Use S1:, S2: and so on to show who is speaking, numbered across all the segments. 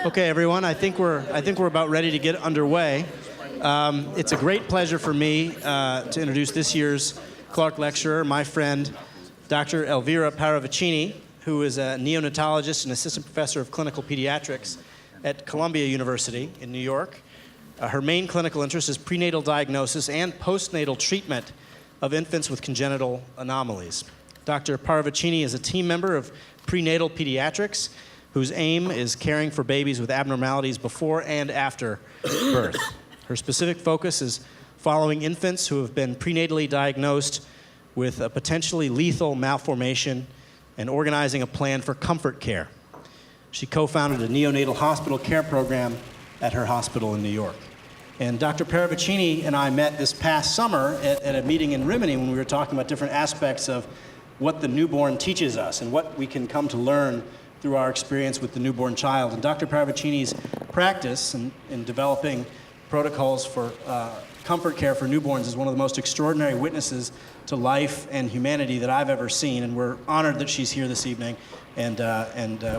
S1: Okay, everyone, I think we're about ready to get underway. It's a great pleasure for me to introduce this year's Clarke lecturer, my friend, Dr. Elvira Parravacini, who is a neonatologist and assistant professor of clinical pediatrics at Columbia University in New York. Her main clinical interest is prenatal diagnosis and postnatal treatment of infants with congenital anomalies. Dr. Parravacini is a team member of prenatal pediatrics, whose aim is caring for babies with abnormalities before and after birth. Her specific focus is following infants who have been prenatally diagnosed with a potentially lethal malformation and organizing a plan for comfort care. She co-founded a neonatal hospital care program at her hospital in New York. And Dr. Parravacini and I met this past summer at a meeting in Rimini when we were talking about different aspects of what the newborn teaches us and what we can come to learn through our experience with the newborn child. And Dr. Parravacini's practice in developing protocols for comfort care for newborns is one of the most extraordinary witnesses to life and humanity that I've ever seen. And we're honored that she's here this evening. And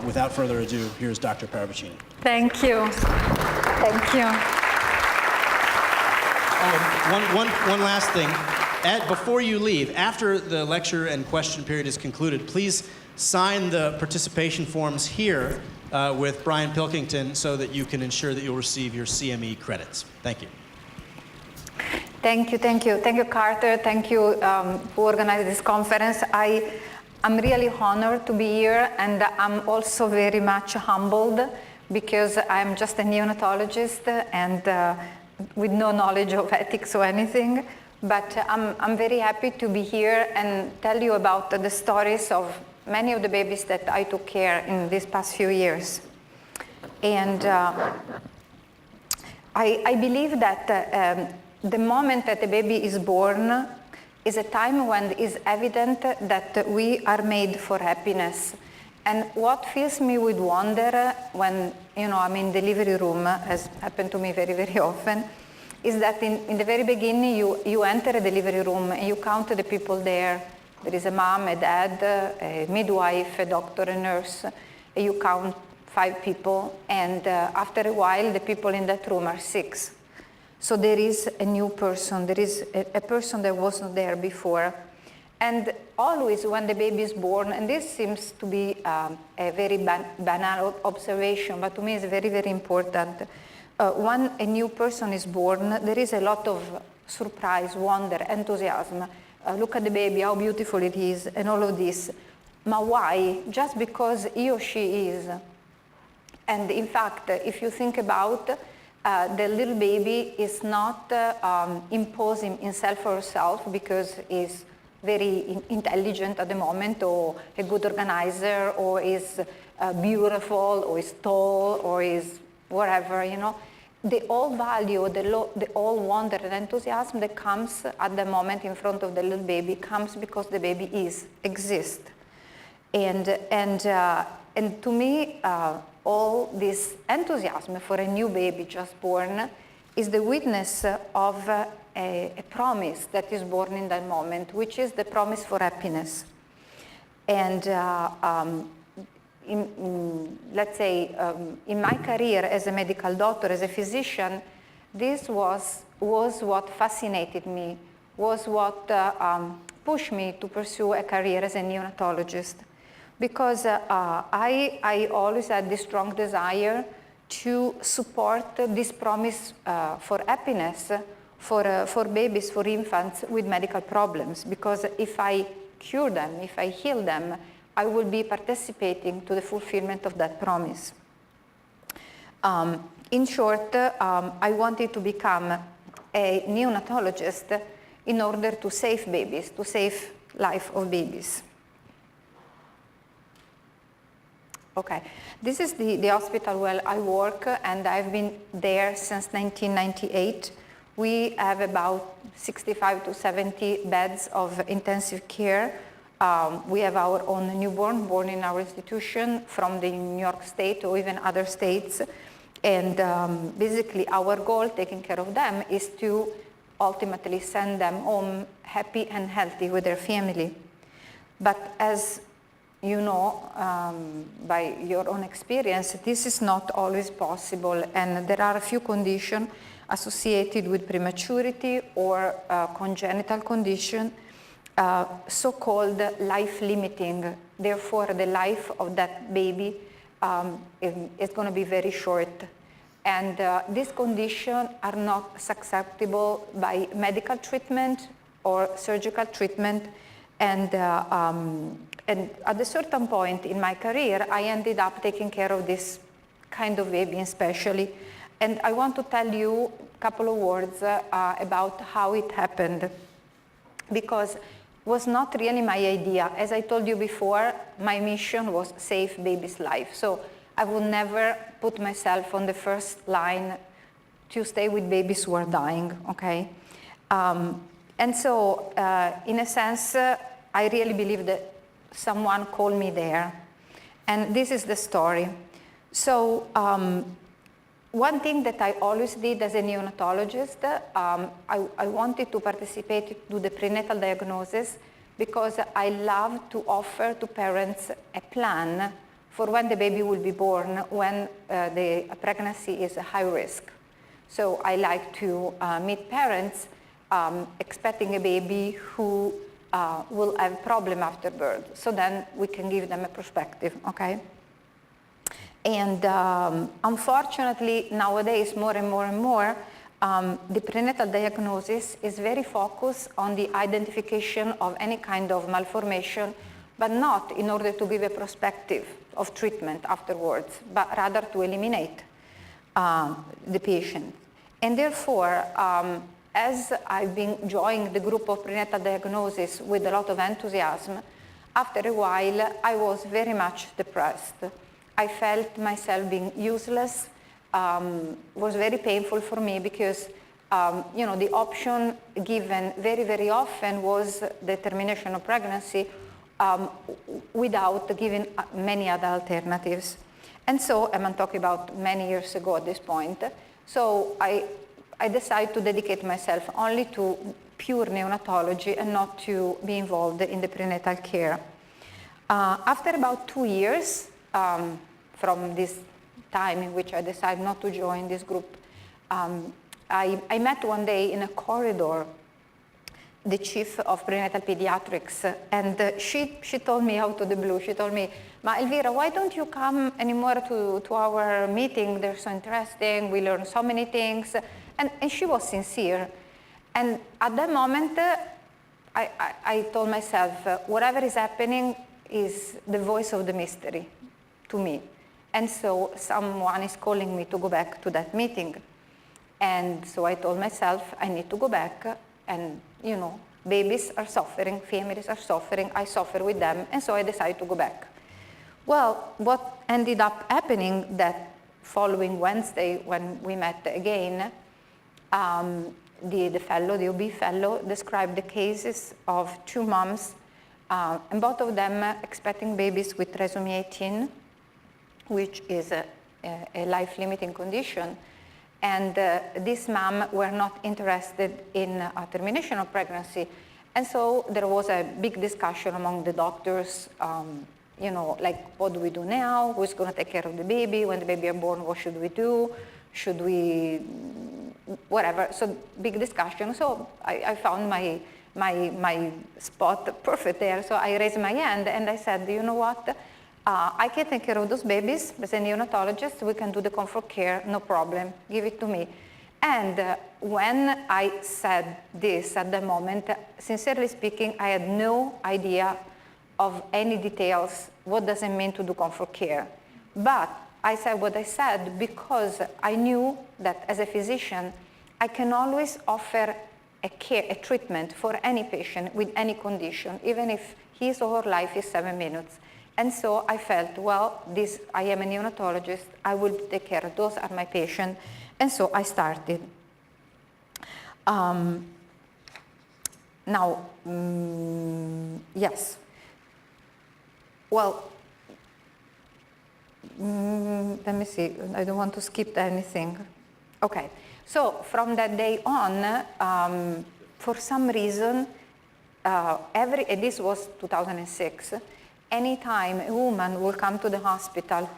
S1: without further ado, here's Dr. Parravacini.
S2: Thank you. Thank you.
S1: One last thing. Ed, before you leave, after the lecture and question period is concluded, please sign the participation forms here with Brian Pilkington so that you can ensure that you'll receive your CME credits. Thank you.
S2: Thank you, thank you. Thank you, Carter. Thank you who organized this conference. I'm really honored to be here, and I'm also very much humbled because I'm just a neonatologist and with no knowledge of ethics or anything. But I'm very happy to be here and tell you about the stories of many of the babies that I took care in these past few years. And I believe that the moment that the baby is born is a time when it is evident that we are made for happiness. And what fills me with wonder when I'm in delivery room, has happened to me very, very often, is that in the very beginning you enter a delivery room and you count the people there. There is a mom, a dad, a midwife, a doctor, a nurse. You count 5 people, and after a while the people in that room are 6. So there is a new person. There is a person that wasn't there before. And always when the baby is born, and this seems to be a very banal observation, but to me it's very, very important. When a new person is born, there is a lot of surprise, wonder, enthusiasm. Look at the baby, how beautiful it is, and all of this. But why? Just because he or she is. And in fact, if you think about the little baby is not imposing himself or herself because he's very intelligent at the moment, or a good organizer, or is beautiful, or is tall, or is whatever, They all value, they all wonder and enthusiasm that comes at the moment in front of the little baby comes because the baby exists. And to me, all this enthusiasm for a new baby just born is the witness of a promise that is born in that moment, which is the promise for happiness. And let's say, in my career as a medical doctor, as a physician, this was what fascinated me, was what pushed me to pursue a career as a neonatologist. Because I always had this strong desire to support this promise for happiness for babies, for infants with medical problems. Because if I cure them, if I heal them, I will be participating to the fulfillment of that promise. In short, I wanted to become a neonatologist in order to save babies, to save life of babies. Okay, this is the hospital where I work, and I've been there since 1998. We have about 65 to 70 beds of intensive care. We have our own newborn born in our institution from the New York State or even other states. And basically our goal, taking care of them, is to ultimately send them home happy and healthy with their family. But as you know by your own experience, this is not always possible, and there are a few conditions associated with prematurity or congenital condition, so-called life-limiting. Therefore, the life of that baby is going to be very short. And these conditions are not susceptible by medical treatment or surgical treatment. And at a certain point in my career, I ended up taking care of this kind of baby especially. And I want to tell you a couple of words about how it happened, because it was not really my idea. As I told you before, my mission was save baby's life. So I would never put myself on the first line to stay with babies who are dying, okay? And so, in a sense, I really believe that someone called me there. And this is the story. So, one thing that I always did as a neonatologist, I wanted to participate to the prenatal diagnosis because I love to offer to parents a plan for when the baby will be born, when the pregnancy is a high risk. So I like to meet parents expecting a baby who will have problem after birth. So then we can give them a perspective, okay? And unfortunately, nowadays, more and more, the prenatal diagnosis is very focused on the identification of any kind of malformation, but not in order to give a perspective of treatment afterwards, but rather to eliminate the patient. And therefore, as I've been joining the group of prenatal diagnosis with a lot of enthusiasm, after a while, I was very much depressed. I felt myself being useless. Was very painful for me because, you know, the option given very often was the termination of pregnancy without giving many other alternatives. And so, I'm talking about many years ago at this point, so I decided to dedicate myself only to pure neonatology and not to be involved in the prenatal care. After about 2 years, from this time in which I decided not to join this group, I met one day in a corridor the chief of prenatal pediatrics, and she told me out of the blue, she told me, "Ma Elvira, why don't you come anymore to our meeting? They're so interesting, we learn so many things." And she was sincere. And at that moment, I told myself, whatever is happening is the voice of the mystery to me. And so someone is calling me to go back to that meeting. And so I told myself, I need to go back, and, you know, babies are suffering, families are suffering, I suffer with them, and so I decided to go back. Well, what ended up happening that following Wednesday when we met again, the OB fellow described the cases of 2 moms, and both of them expecting babies with trisomy 18, which is a life-limiting condition. And these moms were not interested in a termination of pregnancy. And so there was a big discussion among the doctors, you know, like, what do we do now? Who's going to take care of the baby? When the baby is born, what should we do? Should we, whatever. So big discussion. So I found my spot perfect there. So I raised my hand and I said, you know what? I can take care of those babies. As a neonatologist, we can do the comfort care, no problem. Give it to me. And when I said this at the moment, sincerely speaking, I had no idea of any details. What does it mean to do comfort care? But I said what I said because I knew that as a physician, I can always offer a treatment for any patient with any condition, even if his or her life is 7 minutes. And so I felt, well, I am a neonatologist, I will take care of those are my patients. And so I started. Now, yes. Well, let me see, I don't want to skip anything. Okay, so from that day on, for some reason, this was 2006, anytime a woman will come to the hospital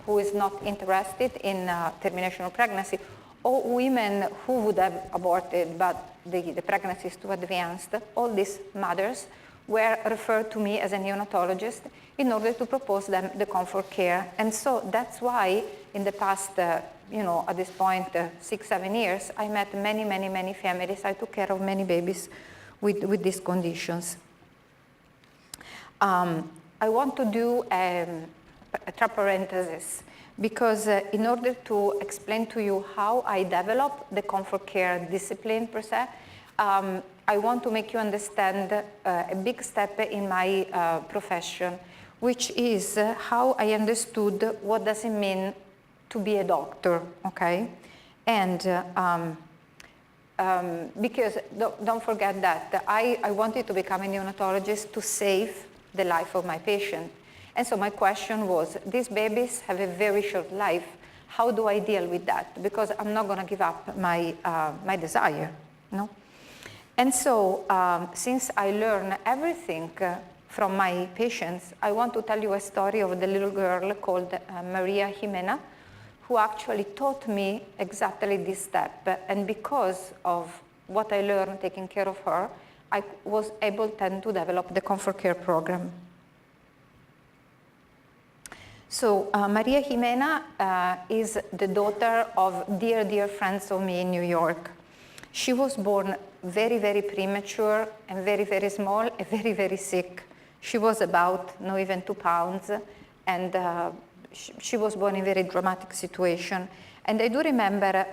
S2: who is not interested in termination of pregnancy, or women who would have aborted but the pregnancy is too advanced, all these mothers were referred to me as a neonatologist in order to propose them the comfort care. And so that's why in the past, at this point, 6-7 years, I met many families. I took care of many babies with these conditions. I want to do a parenthesis because in order to explain to you how I developed the comfort care discipline per se, I want to make you understand a big step in my profession, which is how I understood what does it mean to be a doctor, okay? And because don't forget that I wanted to become a neonatologist to save the life of my patient. And so my question was, these babies have a very short life. How do I deal with that? Because I'm not going to give up my desire, no? And so since I learned everything from my patients, I want to tell you a story of the little girl called Maria Jimena, who actually taught me exactly this step. And because of what I learned taking care of her, I was able then to develop the comfort care program. So Maria Jimena is the daughter of dear friends of me in New York. She was born very premature and very small and very sick. She was about not even 2 pounds, and she was born in a very dramatic situation. And I do remember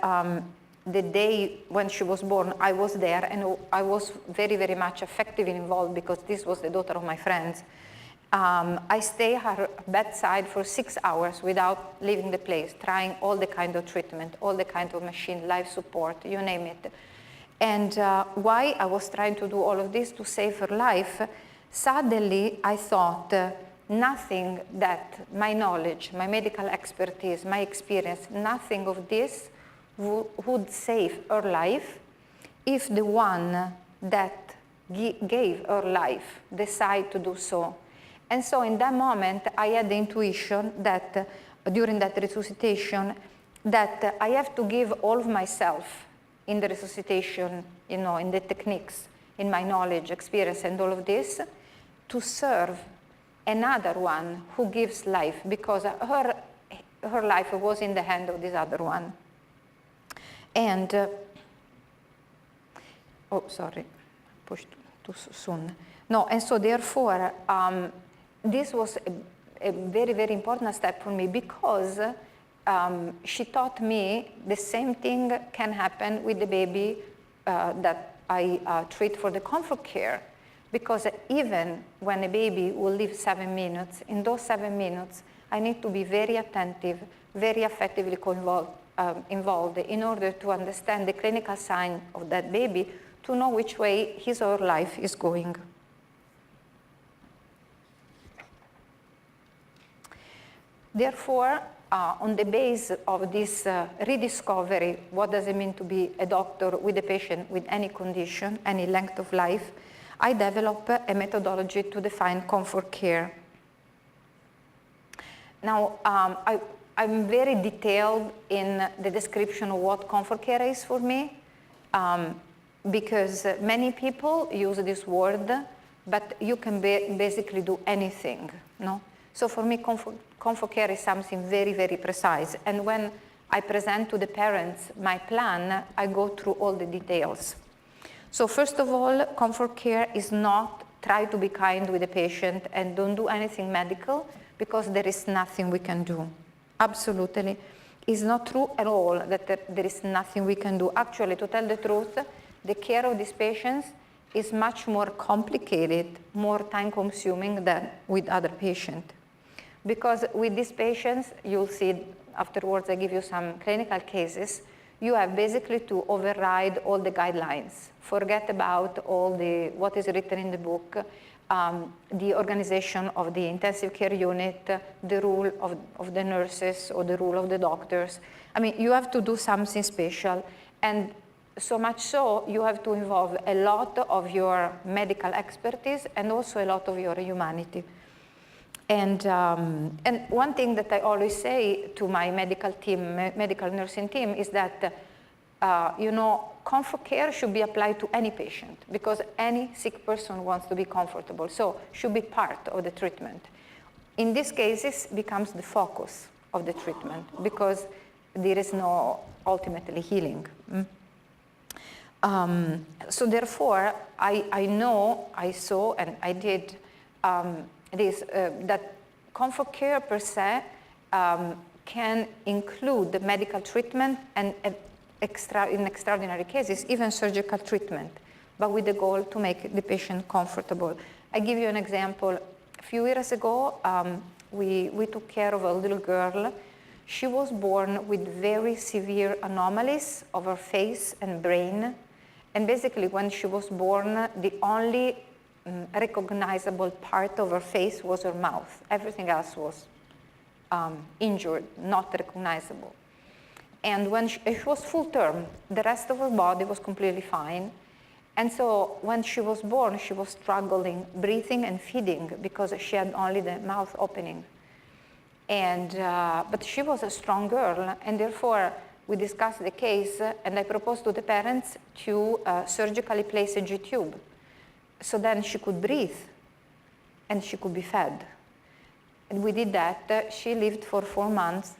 S2: the day when she was born, I was there, and I was very much affectively involved because this was the daughter of my friends. I stayed at her bedside for 6 hours without leaving the place, trying all the kind of treatment, all the kind of machine, life support, you name it. And why I was trying to do all of this to save her life, suddenly I thought nothing that my knowledge, my medical expertise, my experience, nothing of this would save her life if the one that gave her life decided to do so. And so in that moment, I had the intuition that during that resuscitation, that I have to give all of myself in the resuscitation, in the techniques, in my knowledge, experience, and all of this, to serve another one who gives life, because her life was in the hand of this other one. And, pushed too soon. No, and so therefore, this was a very important step for me, because she taught me the same thing can happen with the baby that I treat for the comfort care. Because even when a baby will live 7 minutes, in those 7 minutes, I need to be very attentive, very affectively involved in order to understand the clinical sign of that baby, to know which way his or her life is going. Therefore, on the base of this rediscovery, what does it mean to be a doctor with a patient with any condition, any length of life, I developed a methodology to define comfort care. Now, I'm very detailed in the description of what comfort care is for me, because many people use this word, but you can basically do anything, no? So for me, comfort care is something very precise. And when I present to the parents my plan, I go through all the details. So first of all, comfort care is not try to be kind with the patient and don't do anything medical, because there is nothing we can do. Absolutely. It's not true at all that there is nothing we can do. Actually, to tell the truth, the care of these patients is much more complicated, more time-consuming than with other patients. Because with these patients, you'll see afterwards, I give you some clinical cases, you have basically to override all the guidelines. Forget about all what is written in the book, the organization of the intensive care unit, the rule of the nurses or the rule of the doctors. I mean, you have to do something special. And so much so, you have to involve a lot of your medical expertise and also a lot of your humanity. And one thing that I always say to my medical team, medical nursing team, is that, comfort care should be applied to any patient because any sick person wants to be comfortable, so should be part of the treatment. In these cases, becomes the focus of the treatment because there is no ultimately healing. So therefore, I saw, and I did that comfort care per se can include the medical treatment and in extraordinary cases, even surgical treatment, but with the goal to make the patient comfortable. I give you an example. A few years ago, we took care of a little girl. She was born with very severe anomalies of her face and brain. And basically, when she was born, the only recognizable part of her face was her mouth. Everything else was injured, not recognizable. And when she was full term, the rest of her body was completely fine. And so when she was born, she was struggling, breathing and feeding because she had only the mouth opening. And, but she was a strong girl, and therefore we discussed the case, and I proposed to the parents to surgically place a G-tube. So then she could breathe, and she could be fed. And we did that. She lived for 4 months,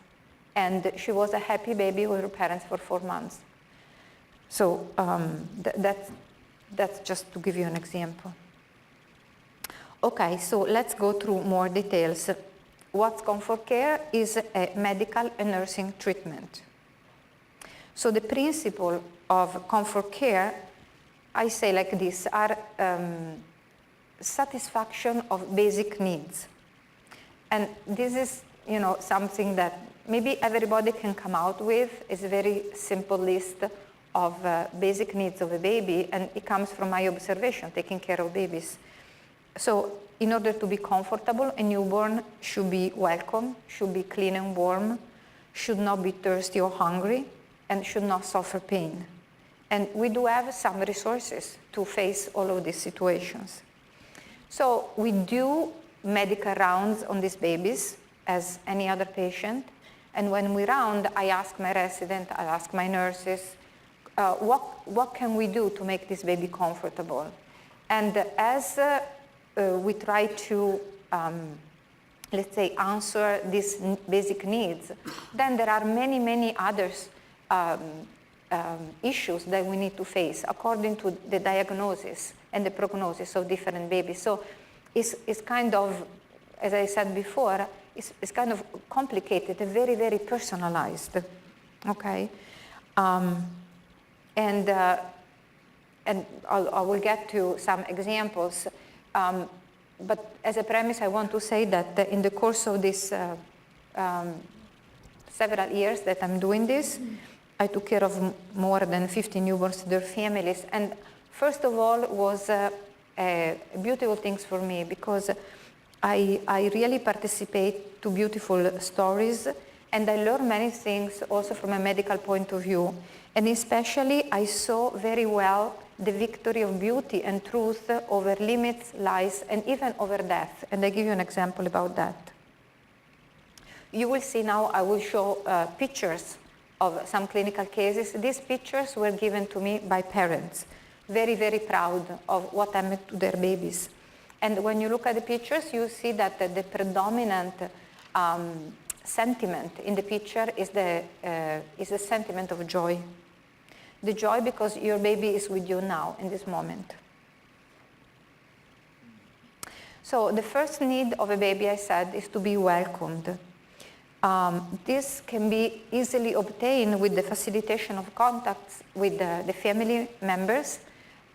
S2: and she was a happy baby with her parents for 4 months. So that's just to give you an example. Okay, so let's go through more details. What's comfort care is a medical and nursing treatment. So the principle of comfort care, I say like this, are satisfaction of basic needs. And this is, something that maybe everybody can come out with. It's a very simple list of basic needs of a baby, and it comes from my observation, taking care of babies. So in order to be comfortable, a newborn should be welcome, should be clean and warm, should not be thirsty or hungry, and should not suffer pain. And we do have some resources to face all of these situations. So we do medical rounds on these babies as any other patient. And when we round, I ask my resident, I ask my nurses, what can we do to make this baby comfortable? And as we try to, let's say, answer these basic needs, then there are many, many others issues that we need to face according to the diagnosis and the prognosis of different babies. So it's kind of, as I said before, it's kind of complicated and very, very personalized, okay? And I will get to some examples. But as a premise, I want to say that in the course of this several years that I'm doing this, I took care of more than 50 newborns, their families. And first of all, was beautiful things for me because I really participate to beautiful stories, and I learn many things also from a medical point of view. And especially, I saw very well the victory of beauty and truth over limits, lies, and even over death. And I give you an example about that. You will see now, I will show pictures of some clinical cases. These pictures were given to me by parents, very, very proud of what happened to their babies. And when you look at the pictures, you see that the predominant sentiment in the picture is the sentiment of joy. The joy because your baby is with you now, in this moment. So the first need of a baby, I said, is to be welcomed. This can be easily obtained with the facilitation of contacts with the family members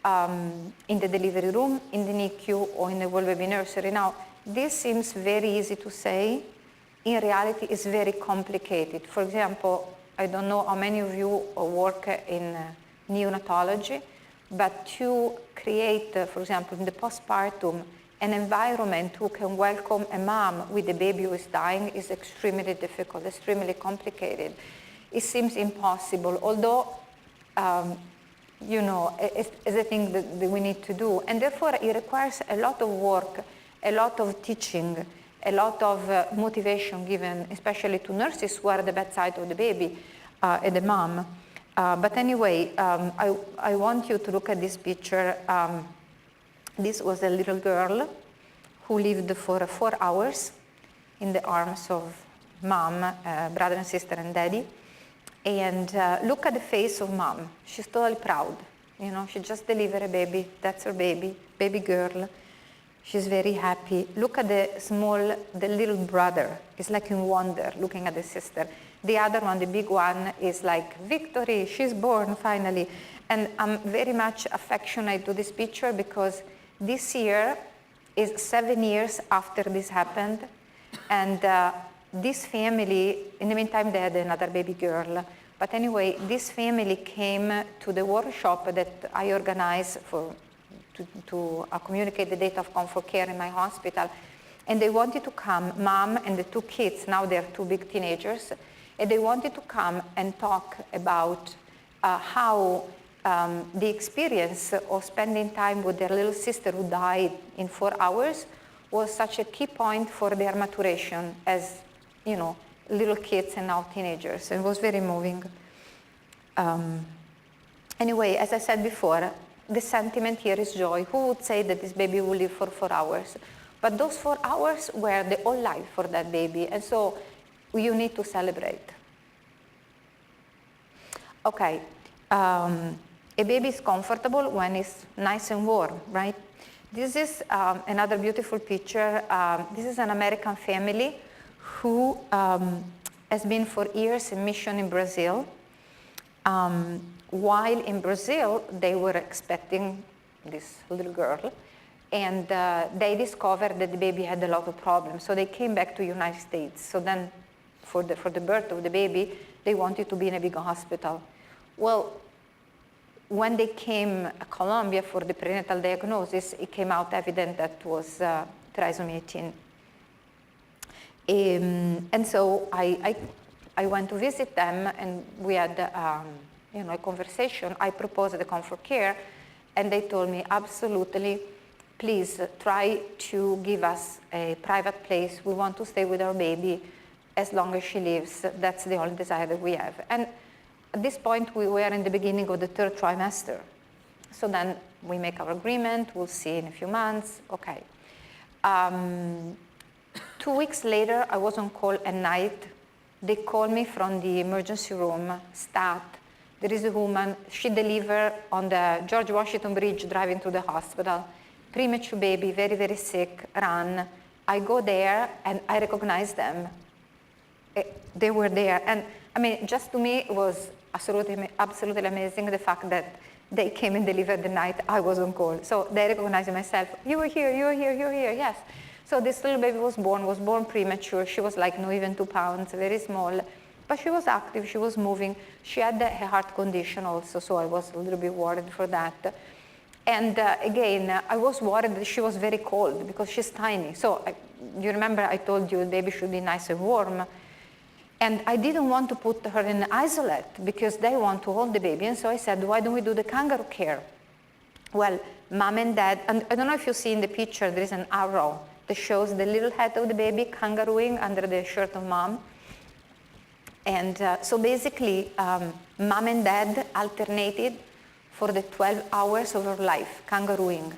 S2: in the delivery room, in the NICU, or in the World Baby Nursery. Now, this seems very easy to say. In reality, it's very complicated. For example, I don't know how many of you work in neonatology, but to create, for example, in the postpartum, an environment who can welcome a mom with a baby who is dying is extremely difficult, extremely complicated. It seems impossible, although is a thing that we need to do. And therefore, it requires a lot of work, a lot of teaching, a lot of motivation given, especially to nurses who are at the bedside of the baby and the mom. But anyway, I want you to look at this picture. This was a little girl who lived for 4 hours in the arms of mom, brother and sister and daddy. And look at the face of mom. She's totally proud. She just delivered a baby. That's her baby, baby girl. She's very happy. Look at the little brother. He's like in wonder looking at the sister. The other one, the big one, is like, victory, she's born finally. And I'm very much affectionate to this picture because this year is 7 years after this happened. And this family, in the meantime, they had another baby girl. But anyway, this family came to the workshop that I organized to communicate the date of comfort care in my hospital. And they wanted to come, mom and the 2 kids, now they're 2 big teenagers, and they wanted to come and talk about how the experience of spending time with their little sister who died in 4 hours was such a key point for their maturation as, little kids and now teenagers. It was very moving. Anyway, as I said before, the sentiment here is joy. Who would say that this baby will live for 4 hours? But those 4 hours were the whole life for that baby, and so you need to celebrate. Okay, a baby is comfortable when it's nice and warm, right? This is another beautiful picture. This is an American family who has been for years in mission in Brazil. While in Brazil, they were expecting this little girl, and they discovered that the baby had a lot of problems. So they came back to the United States. So then for the birth of the baby, they wanted to be in a big hospital. Well, when they came to Colombia for the prenatal diagnosis, it came out evident that it was trisomy 18. And so I went to visit them, and we had a conversation. I proposed the comfort care, and they told me, absolutely, please try to give us a private place. We want to stay with our baby as long as she lives. That's the only desire that we have. And at this point, we were in the beginning of the 3rd trimester. So then we make our agreement. We'll see in a few months. Okay. 2 weeks later, I was on call at night. They called me from the emergency room, stat. There is a woman, she delivered on the George Washington Bridge driving to the hospital. Premature baby, very, very sick, run. I go there and I recognize them. They were there. And I mean, just to me, it was absolutely amazing the fact that they came and delivered the night I was on call. So they recognized myself. You were here, you were here, you were here, yes. So this little baby was born premature. She was like not even 2 pounds, very small. But she was active, she was moving. She had a heart condition also, so I was a little bit worried for that. And again, I was worried that she was very cold because she's tiny. So you remember I told you the baby should be nice and warm. And I didn't want to put her in isolate because they want to hold the baby. And so I said, why don't we do the kangaroo care? Well, mom and dad, and I don't know if you see in the picture, there is an arrow that shows the little head of the baby kangarooing under the shirt of mom. And so basically, mom and dad alternated for the 12 hours of her life, kangarooing.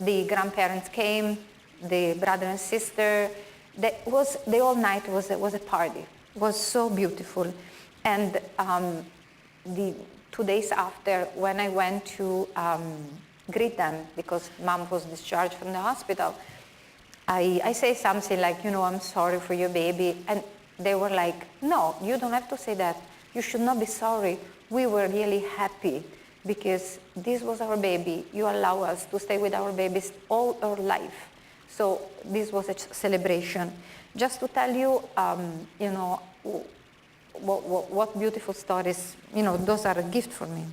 S2: The grandparents came, the brother and sister. The whole night was a party. It was so beautiful. And the 2 days after, when I went to greet them, because mom was discharged from the hospital, I say something like, I'm sorry for your baby. And they were like, no, you don't have to say that. You should not be sorry. We were really happy because this was our baby. You allow us to stay with our babies all our life. So this was a celebration. Just to tell you, what beautiful stories, those are a gift for me.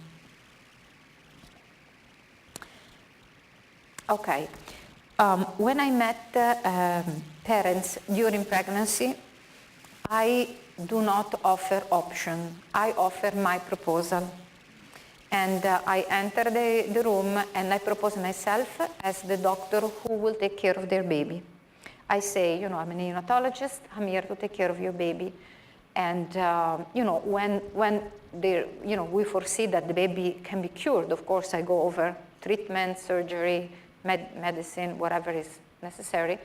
S2: Okay. When I met parents during pregnancy, I do not offer option. I offer my proposal. And I enter the room and I propose myself as the doctor who will take care of their baby. I say, I'm a neonatologist, I'm here to take care of your baby. And, when we foresee that the baby can be cured, of course, I go over treatment, surgery, medicine, whatever is necessary.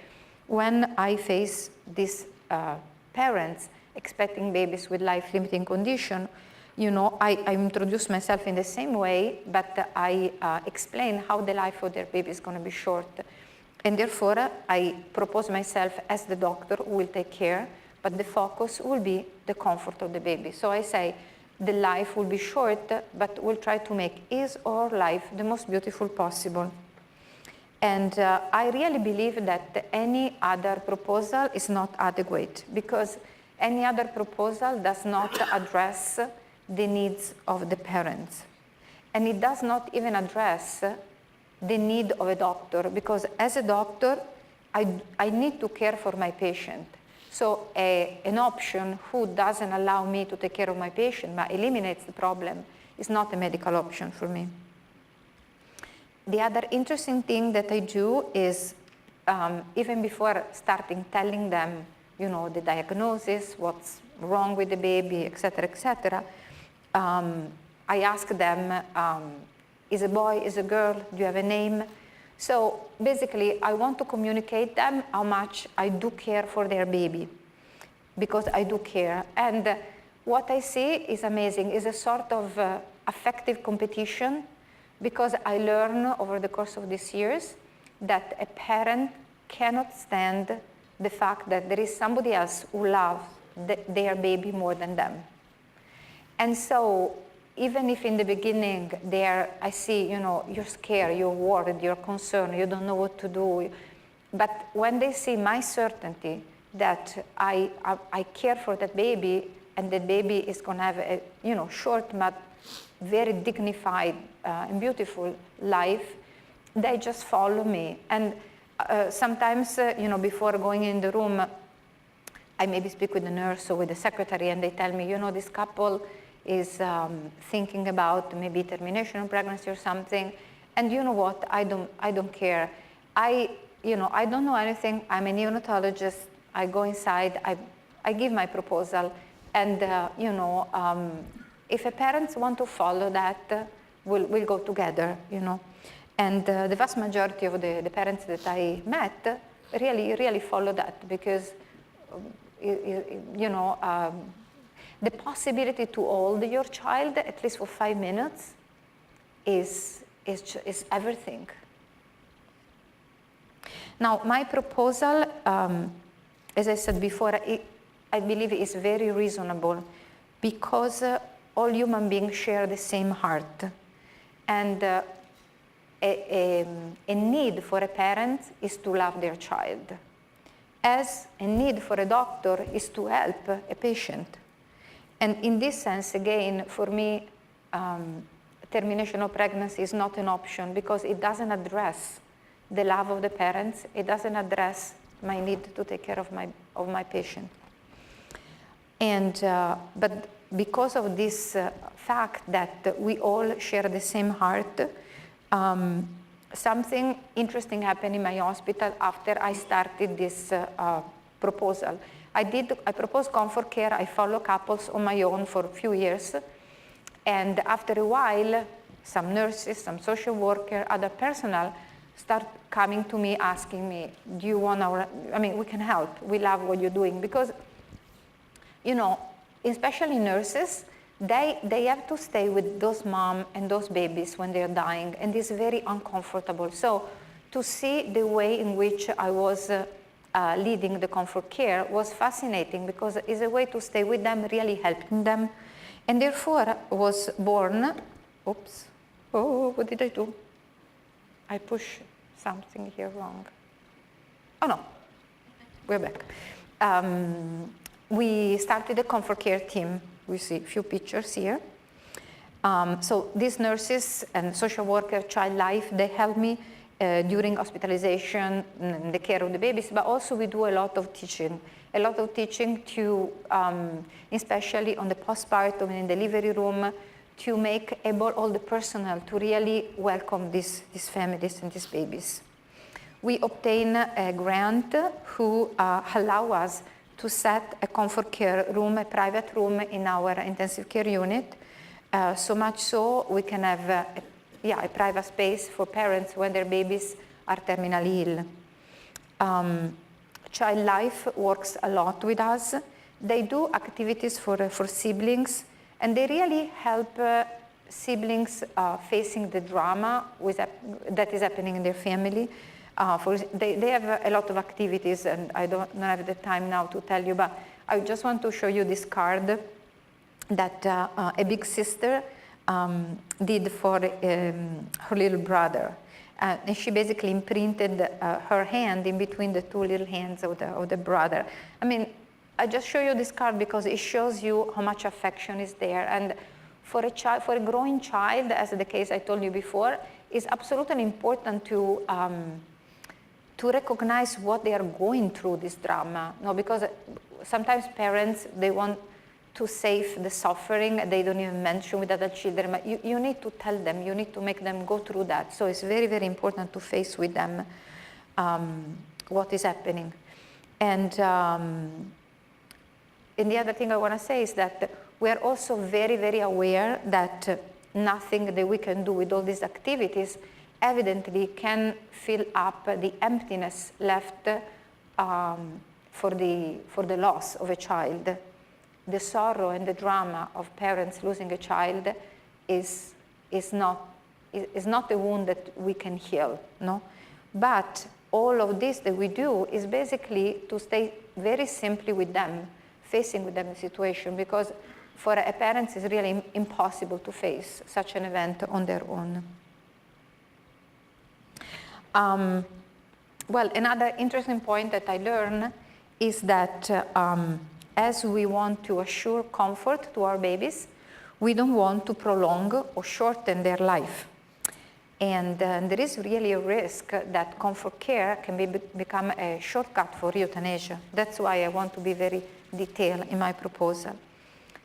S2: When I face these parents expecting babies with life-limiting condition, I introduce myself in the same way, but I explain how the life of their baby is going to be short. And therefore, I propose myself as the doctor who will take care, but the focus will be the comfort of the baby. So I say the life will be short, but we'll try to make his or her life the most beautiful possible. And I really believe that any other proposal is not adequate, because any other proposal does not address the needs of the parents. And it does not even address the need of a doctor, because as a doctor, I need to care for my patient. So an option who doesn't allow me to take care of my patient but eliminates the problem is not a medical option for me. The other interesting thing that I do is, even before starting telling them, the diagnosis, what's wrong with the baby, et cetera, I ask them, is a boy, is a girl, do you have a name? So basically, I want to communicate them how much I do care for their baby, because I do care. And what I see is amazing, is a sort of affective competition, because I learn over the course of these years that a parent cannot stand the fact that there is somebody else who loves their baby more than them. And so even if in the beginning I see, you're scared, you're worried, you're concerned, you don't know what to do, but when they see my certainty that I care for that baby, and that baby is going to have a short but very dignified and beautiful life, they just follow me. And sometimes, before going in the room, I maybe speak with the nurse or with the secretary, and they tell me, this couple is thinking about maybe termination of pregnancy or something. And you know what? I don't care. I don't know anything. I'm a neonatologist. I go inside. I give my proposal, and if a parents want to follow that, we'll go together. And the vast majority of the parents that I met really follow that, because the possibility to hold your child at least for 5 minutes is everything. Now, my proposal, as I said before, I believe is very reasonable, because all human beings share the same heart. And a need for a parent is to love their child, as a need for a doctor is to help a patient. And in this sense, again, for me, termination of pregnancy is not an option, because it doesn't address the love of the parents. It doesn't address my need to take care of my patient. And but because of this fact that we all share the same heart, something interesting happened in my hospital after I started this proposal. I proposed comfort care. I follow couples on my own for a few years. And after a while, some nurses, some social worker, other personnel start coming to me asking me, do you want we can help. We love what you're doing. Because, especially nurses, they have to stay with those moms and those babies when they're dying, and it's very uncomfortable. So to see the way in which I was leading the comfort care was fascinating, because it's a way to stay with them, really helping them. And therefore was born, what did I do? I pushed something here wrong. Oh no, we're back. We started a comfort care team. We see a few pictures here. So these nurses and social worker, child life, they help me during hospitalization and the care of the babies, but also we do a lot of teaching to, especially on the postpartum and in the delivery room, to make able all the personnel to really welcome these families and these babies. We obtain a grant who allow us to set a comfort care room, a private room in our intensive care unit, so much so we can have a private space for parents when their babies are terminally ill. Child Life works a lot with us. They do activities for siblings, and they really help siblings facing the drama that is happening in their family. They have a lot of activities, and I don't have the time now to tell you, but I just want to show you this card that a big sister did for her little brother. And she basically imprinted her hand in between the two little hands of the brother. I mean, I just show you this card because it shows you how much affection is there. And for a growing child, as the case I told you before, it's absolutely important to recognize what they are going through, this drama. No, because sometimes parents, they want to save the suffering, they don't even mention with other children, but you need to tell them, you need to make them go through that. So it's very, very important to face with them what is happening. And the other thing I want to say is that we are also very, very aware that nothing that we can do with all these activities evidently can fill up the emptiness left for the loss of a child. The sorrow and the drama of parents losing a child is not a wound that we can heal, no? But all of this that we do is basically to stay very simply with them, facing with them the situation, because for a parent it's really impossible to face such an event on their own. Well, another interesting point that I learned is that as we want to assure comfort to our babies, we don't want to prolong or shorten their life. And there is really a risk that comfort care can become a shortcut for euthanasia. That's why I want to be very detailed in my proposal.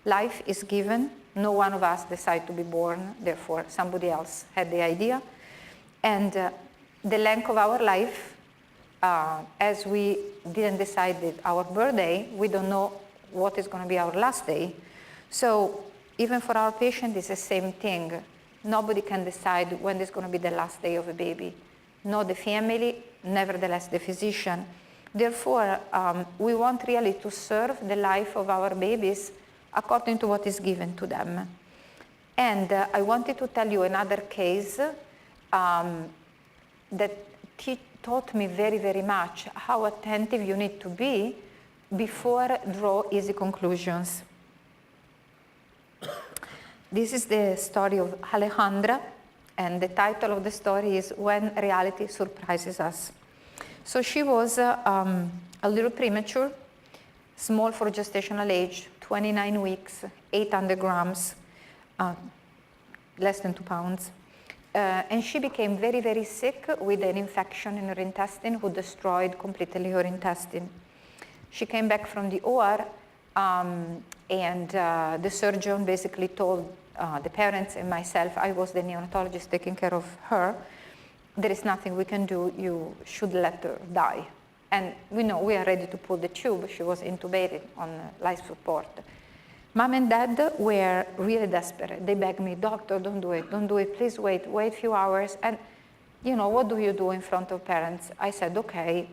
S2: Life is given. No one of us decided to be born. Therefore, somebody else had the idea. And the length of our life, as we didn't decide our birthday, we don't know what is going to be our last day. So even for our patient, it's the same thing. Nobody can decide when is going to be the last day of a baby. Not the family, nevertheless the physician. Therefore, we want really to serve the life of our babies according to what is given to them. And I wanted to tell you another case that taught me very, very much how attentive you need to be before draw easy conclusions. This is the story of Alejandra, and the title of the story is When Reality Surprises Us. So she was a little premature, small for gestational age, 29 weeks, 800 grams, less than 2 pounds. And she became very, very sick with an infection in her intestine who destroyed completely her intestine. She came back from the OR, and the surgeon basically told the parents and myself, I was the neonatologist taking care of her, there is nothing we can do, you should let her die. And we know we are ready to pull the tube. She was intubated on life support. Mom and dad were really desperate. They begged me, doctor, don't do it, please wait a few hours. And you know, what do you do in front of parents? I said, okay.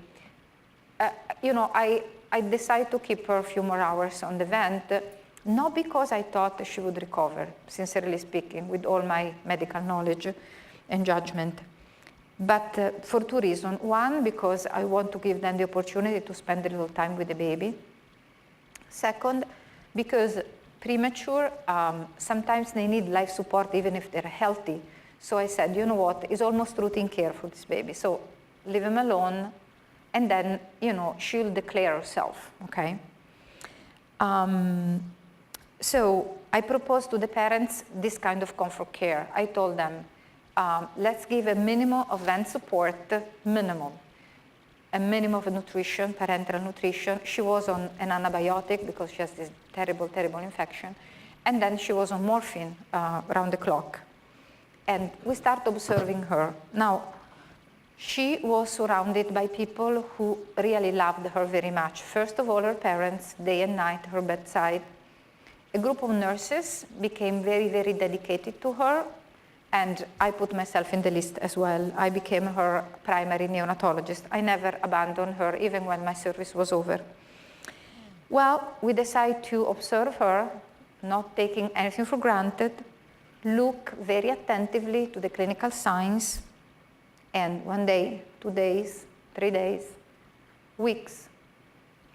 S2: I decided to keep her a few more hours on the vent, not because I thought she would recover, sincerely speaking, with all my medical knowledge and judgment, but for 2 reasons. One, because I want to give them the opportunity to spend a little time with the baby. Second, because premature, sometimes they need life support even if they're healthy. So I said, you know what, it's almost routine care for this baby. So leave him alone, and then, she'll declare herself, okay? So I proposed to the parents this kind of comfort care. I told them, let's give a minimum of vent support, a minimum of nutrition, parenteral nutrition. She was on an antibiotic because she has this terrible, terrible infection. And then she was on morphine around the clock. And we started observing her. Now, she was surrounded by people who really loved her very much. First of all, her parents, day and night, her bedside. A group of nurses became very, very dedicated to her, and I put myself in the list as well. I became her primary neonatologist. I never abandoned her, even when my service was over. Well, we decided to observe her, not taking anything for granted, look very attentively to the clinical signs, and 1 day, 2 days, 3 days, weeks,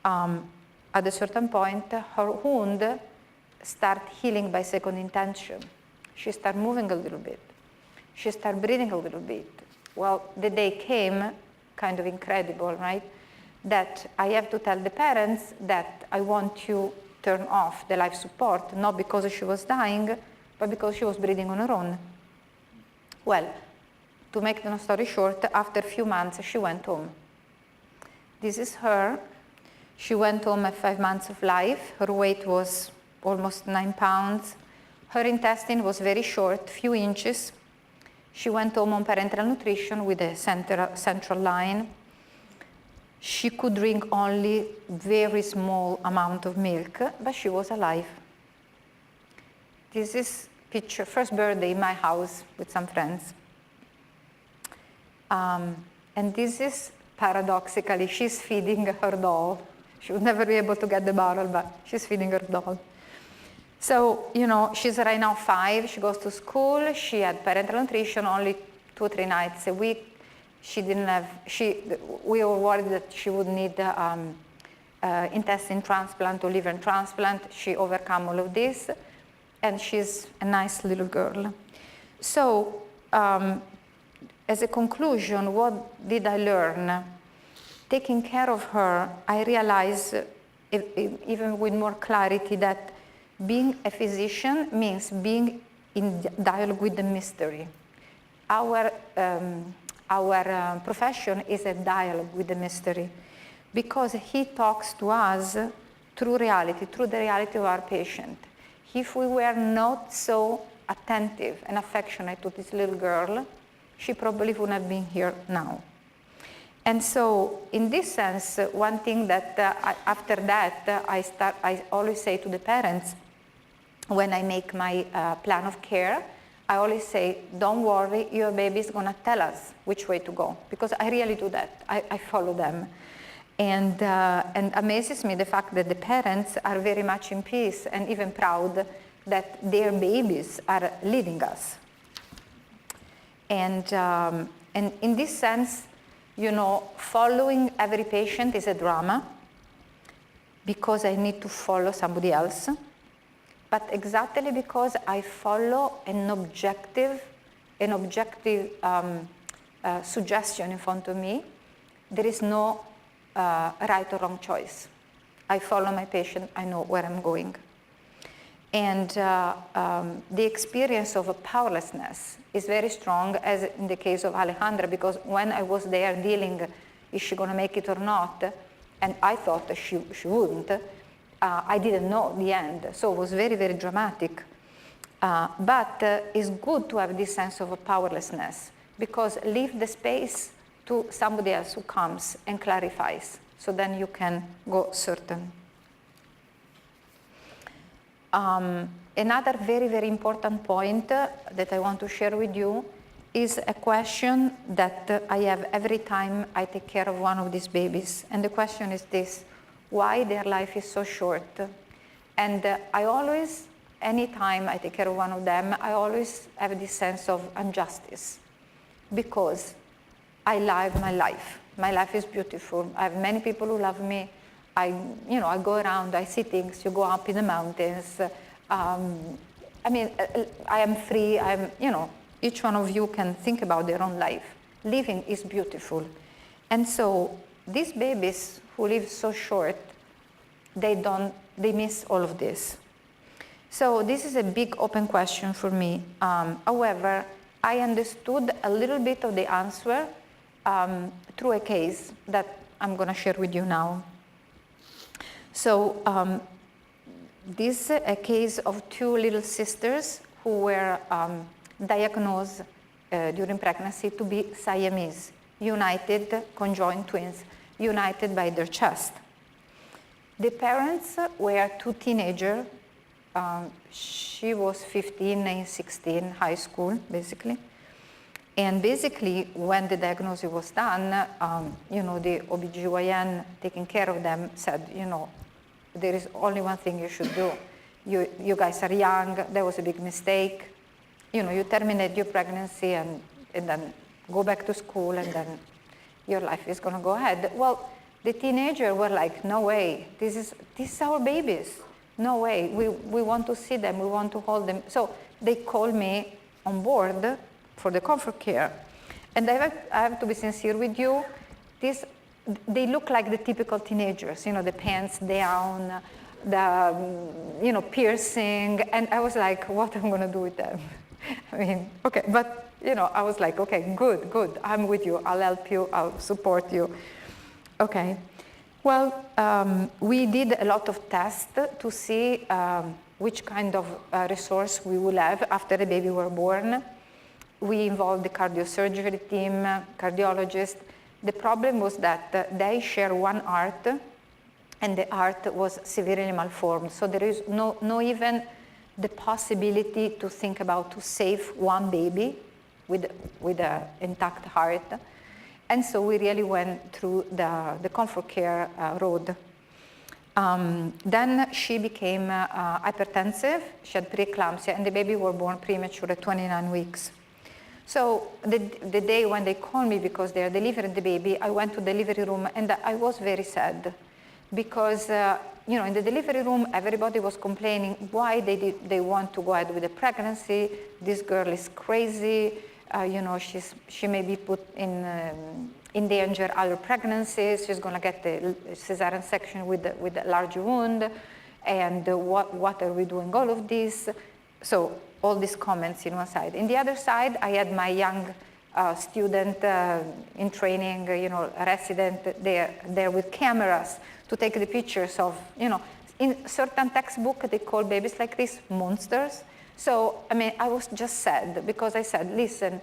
S2: at a certain point, her wound started healing by second intention. She started moving a little bit. She started breathing a little bit. Well, the day came, kind of incredible, right? That I have to tell the parents that I want to turn off the life support, not because she was dying, but because she was breathing on her own. Well, to make the long story short, after a few months, she went home. This is her. She went home at 5 months of life. Her weight was almost 9 pounds. Her intestine was very short, few inches. She went home on parenteral nutrition with a central line. She could drink only very small amount of milk, but she was alive. This is picture, first birthday in my house with some friends. And this is, paradoxically, she's feeding her doll. She would never be able to get the bottle, but she's feeding her doll. So, you know, she's right now 5. She goes to school. She had parenteral nutrition only 2 or 3 nights a week. She didn't have, we were worried that she would need intestine transplant or liver transplant. She overcome all of this, and she's a nice little girl. So, as a conclusion, what did I learn? Taking care of her, I realized, even with more clarity, that being a physician means being in dialogue with the mystery. Our profession is a dialogue with the mystery, because he talks to us through reality, through the reality of our patient. If we were not so attentive and affectionate to this little girl, she probably wouldn't have been here now. And so, in this sense, one thing that after that, I always say to the parents, when I make my plan of care, I always say, don't worry, your baby is going to tell us which way to go, because I really do that. I follow them. And amazes me the fact that the parents are very much in peace and even proud that their babies are leading us. And in this sense, you know, following every patient is a drama, because I need to follow somebody else. But exactly because I follow an objective suggestion in front of me, there is no right or wrong choice. I follow my patient, I know where I'm going. And the experience of powerlessness is very strong, as in the case of Alejandra, because when I was there dealing, is she going to make it or not, and I thought that she wouldn't, I didn't know the end, so it was very, very dramatic. But it's good to have this sense of powerlessness, because leave the space to somebody else who comes and clarifies, so then you can go certain. Another very, very important point that I want to share with you is a question that I have every time I take care of one of these babies. And the question is this: why their life is so short? And I always, anytime I take care of one of them, I always have this sense of injustice, because I live my life. My life is beautiful. I have many people who love me. I go around, I see things, you go up in the mountains. I mean, I am free, each one of you can think about their own life. Living is beautiful. And so these babies who live so short, they miss all of this. So this is a big open question for me. However, I understood a little bit of the answer through a case that I'm going to share with you now. So this is a case of two little sisters who were diagnosed during pregnancy to be Siamese, united, conjoined twins, united by their chest. The parents were two teenagers. She was 15 and 16, high school, basically. And basically, when the diagnosis was done, the OBGYN taking care of them said, there is only one thing you should do. You guys are young, that was a big mistake. You terminate your pregnancy and then go back to school and then your life is gonna go ahead. Well, the teenagers were like, no way, this is our babies. No way, we want to see them, we want to hold them. So they called me on board for the comfort care. And I have to be sincere with you, they look like the typical teenagers, the pants down, the piercing, and I was like, what am I gonna do with them? I mean, okay, but I was like, okay, good, I'm with you, I'll help you, I'll support you. Okay, well, we did a lot of tests to see which kind of resource we will have after the baby were born. We involved the cardiosurgery team, cardiologist. The problem was that they share one heart, and the heart was severely malformed. So there is no even the possibility to think about to save one baby with an intact heart. And so we really went through the comfort care road. Then she became hypertensive, she had preeclampsia, and the baby was born premature at 29 weeks. So the day when they called me because they are delivering the baby, I went to the delivery room and I was very sad because in the delivery room everybody was complaining why they want to go ahead with the pregnancy. This girl is crazy. She may be put in danger other pregnancies. She's going to get the cesarean section with a large wound. And what are we doing all of this? So all these comments in one side. In the other side, I had my young student in training, resident there with cameras to take the pictures of, in certain textbook, they call babies like this monsters. So, I was just sad because I said, listen,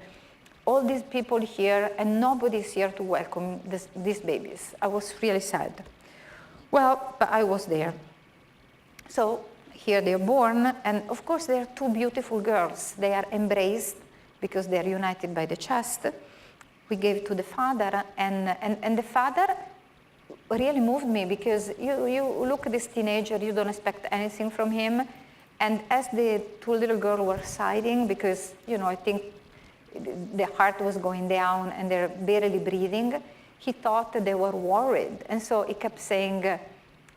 S2: all these people here and nobody's here to welcome these babies. I was really sad. Well, but I was there. So here they're born, and of course they are two beautiful girls. They are embraced because they are united by the chest. We gave to the father, and the father really moved me because you look at this teenager, you don't expect anything from him. And as the two little girls were sighing, because, I think the heart was going down and they're barely breathing, he thought they were worried. And so he kept saying,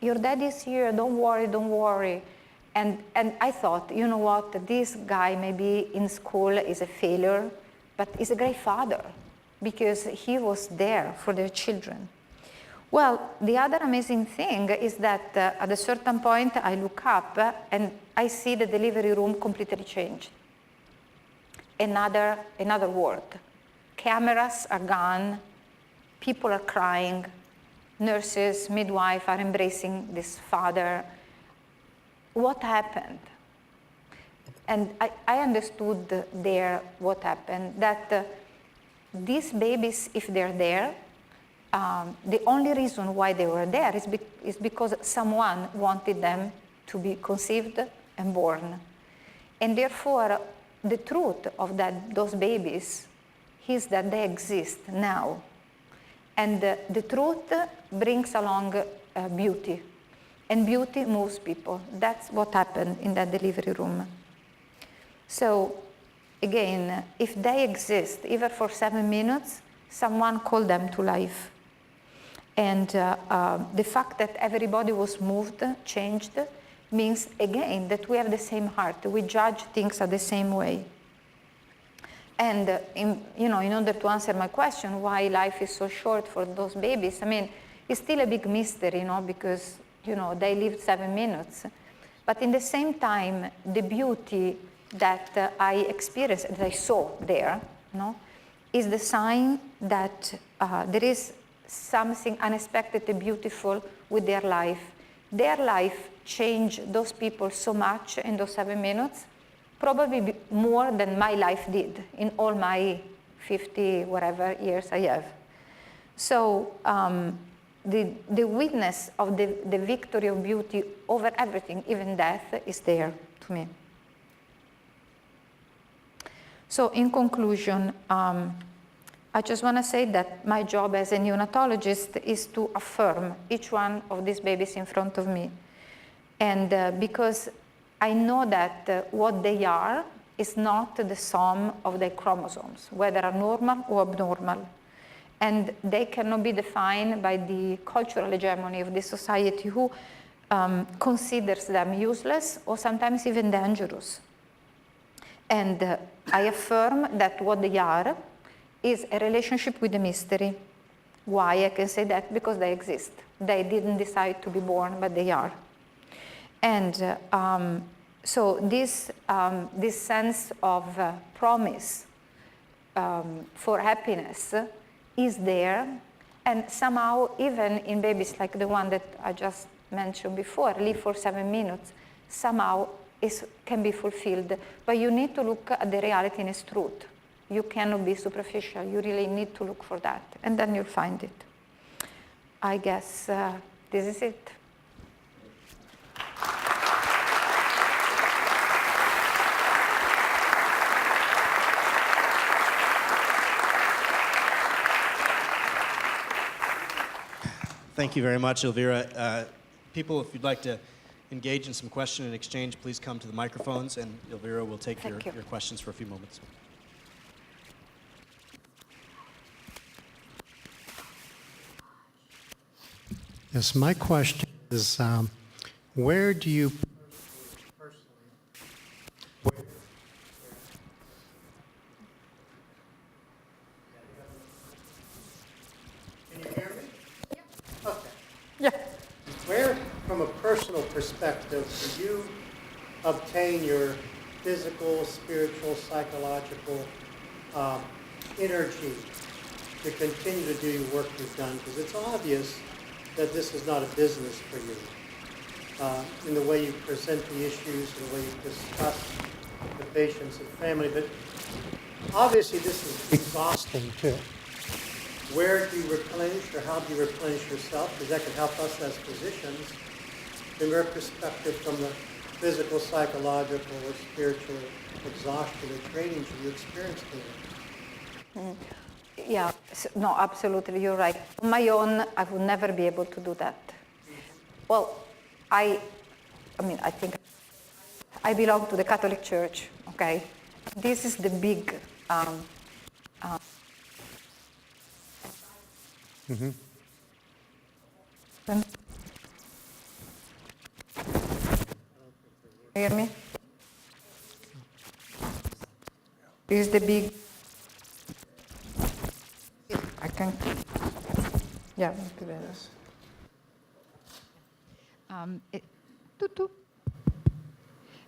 S2: your daddy's here, don't worry. And I thought, you know what, this guy maybe in school is a failure, but he's a great father because he was there for their children. Well, the other amazing thing is that at a certain point I look up and I see the delivery room completely changed. Another world. Cameras are gone, people are crying, nurses, midwife are embracing this father. What happened? And I understood there what happened, that these babies, if they're there, the only reason why they were there is because someone wanted them to be conceived and born. And therefore, the truth of those babies is that they exist now. And the truth brings along beauty. And beauty moves people. That's what happened in that delivery room. So, again, if they exist, even for 7 minutes, someone called them to life. And the fact that everybody was moved, changed, means, again, that we have the same heart. We judge things the same way. And, in order to answer my question, why life is so short for those babies, it's still a big mystery, because, they lived 7 minutes. But in the same time, the beauty that I experienced, that I saw there, is the sign that there is something unexpected and beautiful with their life. their life changed those people so much in those 7 minutes, probably more than my life did in all my 50 whatever years I have. So the witness of the victory of beauty over everything, even death, is there to me. So in conclusion, I just want to say that my job as a neonatologist is to affirm each one of these babies in front of me. And because I know that what they are is not the sum of their chromosomes, whether are normal or abnormal. And they cannot be defined by the cultural hegemony of this society who considers them useless or sometimes even dangerous. And I affirm that what they are is a relationship with a mystery. Why I can say that? Because they exist. They didn't decide to be born, but they are. And so this sense of promise for happiness is there, and somehow even in babies like the one that I just mentioned before, live for 7 minutes, somehow can be fulfilled. But you need to look at the reality in its truth. You cannot be superficial. You really need to look for that, and then you'll find it. I guess this is it.
S1: Thank you very much, Elvira. People, if you'd like to engage in some question and exchange, please come to the microphones, and Elvira will take your questions for a few moments.
S3: Yes, my question is, where do you personally, can you hear me? Yeah. Okay.
S2: Yeah.
S3: Where, from a personal perspective, do you obtain your physical, spiritual, psychological energy to continue to do your work you've done? Because it's obvious that this is not a business for you. In the way you present the issues, in the way you discuss the patients and family, but obviously this is exhausting too. Where do you replenish, or how do you replenish yourself? Because that can help us as physicians from your perspective, from the physical, psychological, or spiritual exhaustion or drainage you experienced here.
S2: Yeah, no, absolutely, you're right. On my own, I would never be able to do that. Well, I think I belong to the Catholic Church, okay? This is the big
S3: Mm-hmm.
S2: Hear me? This is the big, I can, yeah,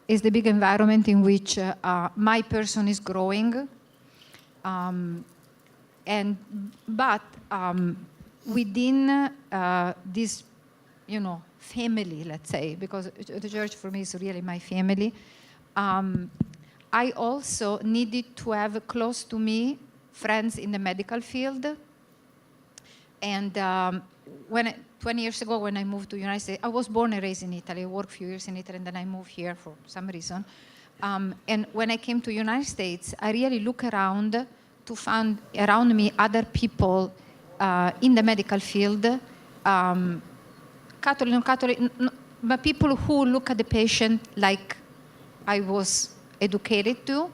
S2: is the big environment in which my person is growing, but within this, family, let's say, because the church for me is really my family. I also needed to have close to me friends in the medical field. And 20 years ago when I moved to the United States, I was born and raised in Italy. I worked a few years in Italy, and then I moved here for some reason. And when I came to the United States, I really look around to find around me other people in the medical field, Catholic, non-Catholic, but people who look at the patient like I was educated to.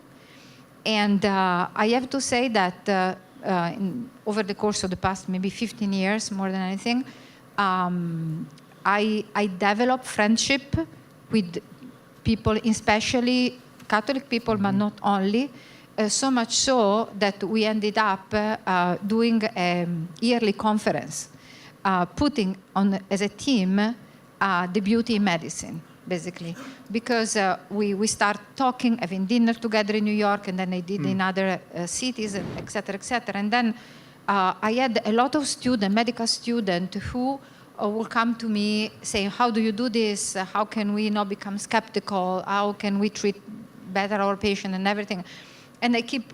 S2: And I have to say that over the course of the past maybe 15 years, more than anything, I developed friendship with people, especially Catholic people, but not only. So much so that we ended up doing a yearly conference, putting on as a team the beauty in medicine, basically, because we start talking, having dinner together in New York, and then I did in other cities, et cetera, et cetera. And then I had a lot of students, medical students, who will come to me saying, how do you do this? How can we not become skeptical? How can we treat better our patient and everything? And I keep,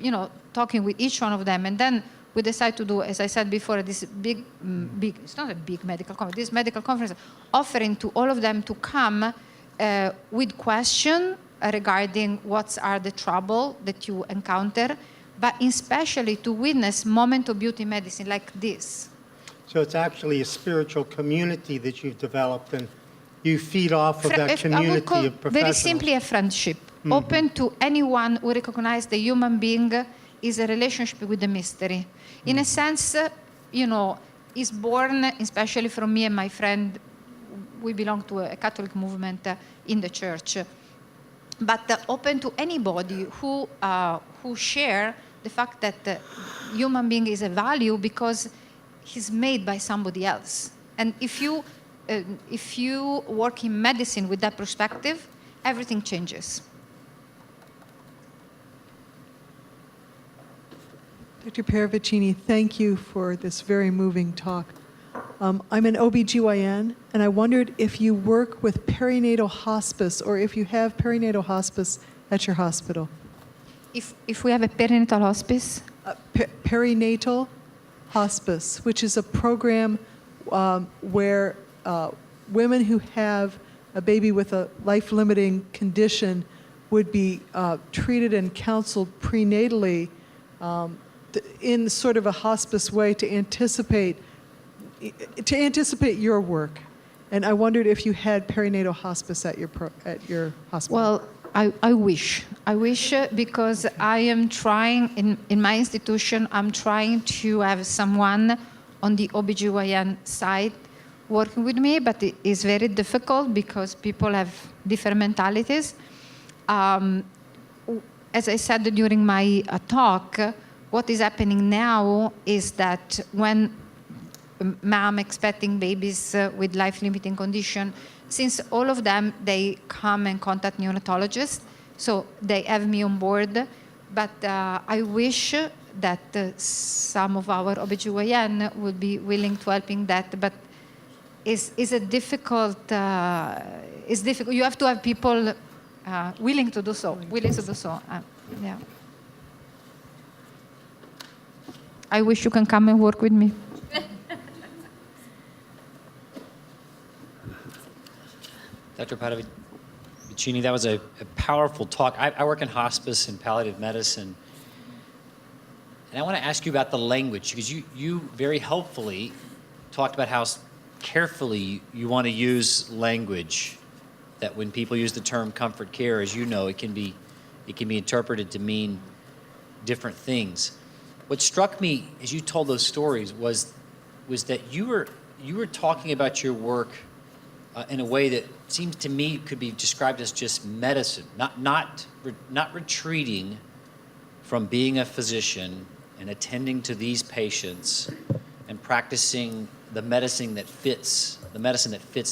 S2: talking with each one of them. And then we decide to do, as I said before, this big, it's not a big medical conference, this medical conference, offering to all of them to come with questions regarding what are the trouble that you encounter, but especially to witness moment of beauty medicine like this.
S3: So it's actually a spiritual community that you've developed, and you feed off of that community of professionals.
S2: Very simply a friendship, open to anyone who recognizes the human being is a relationship with the mystery. In a sense, is born, especially from me and my friend, we belong to a Catholic movement in the church, but open to anybody who share the fact that the human being is a value because he's made by somebody else. And if you work in medicine with that perspective, everything changes.
S4: Dr. Parravacini, thank you for this very moving talk. I'm an OBGYN, and I wondered if you work with perinatal hospice or if you have perinatal hospice at your hospital.
S2: If we have a perinatal hospice?
S4: Perinatal hospice, which is a program where women who have a baby with a life-limiting condition would be treated and counseled prenatally in sort of a hospice way to anticipate your work. And I wondered if you had perinatal hospice at your hospital.
S2: Well, I wish because I am trying, in my institution, I'm trying to have someone on the OBGYN side working with me, but it is very difficult because people have different mentalities. As I said during my talk, what is happening now is that when mom expecting babies with life-limiting condition, since all of them, they come and contact neonatologists, so they have me on board, but I wish that some of our OBGYN would be willing to helping that, but it's a difficult, it's difficult. You have to have people willing to do so, yeah. I wish you can come and work with me.
S5: Dr. Parravacini, that was a powerful talk. I work in hospice and palliative medicine. And I want to ask you about the language, because you very helpfully talked about how carefully you want to use language, that when people use the term comfort care, as you know, it can be interpreted to mean different things. What struck me as you told those stories was that you were talking about your work in a way that seems to me could be described as just medicine, not retreating from being a physician and attending to these patients and practicing the medicine that fits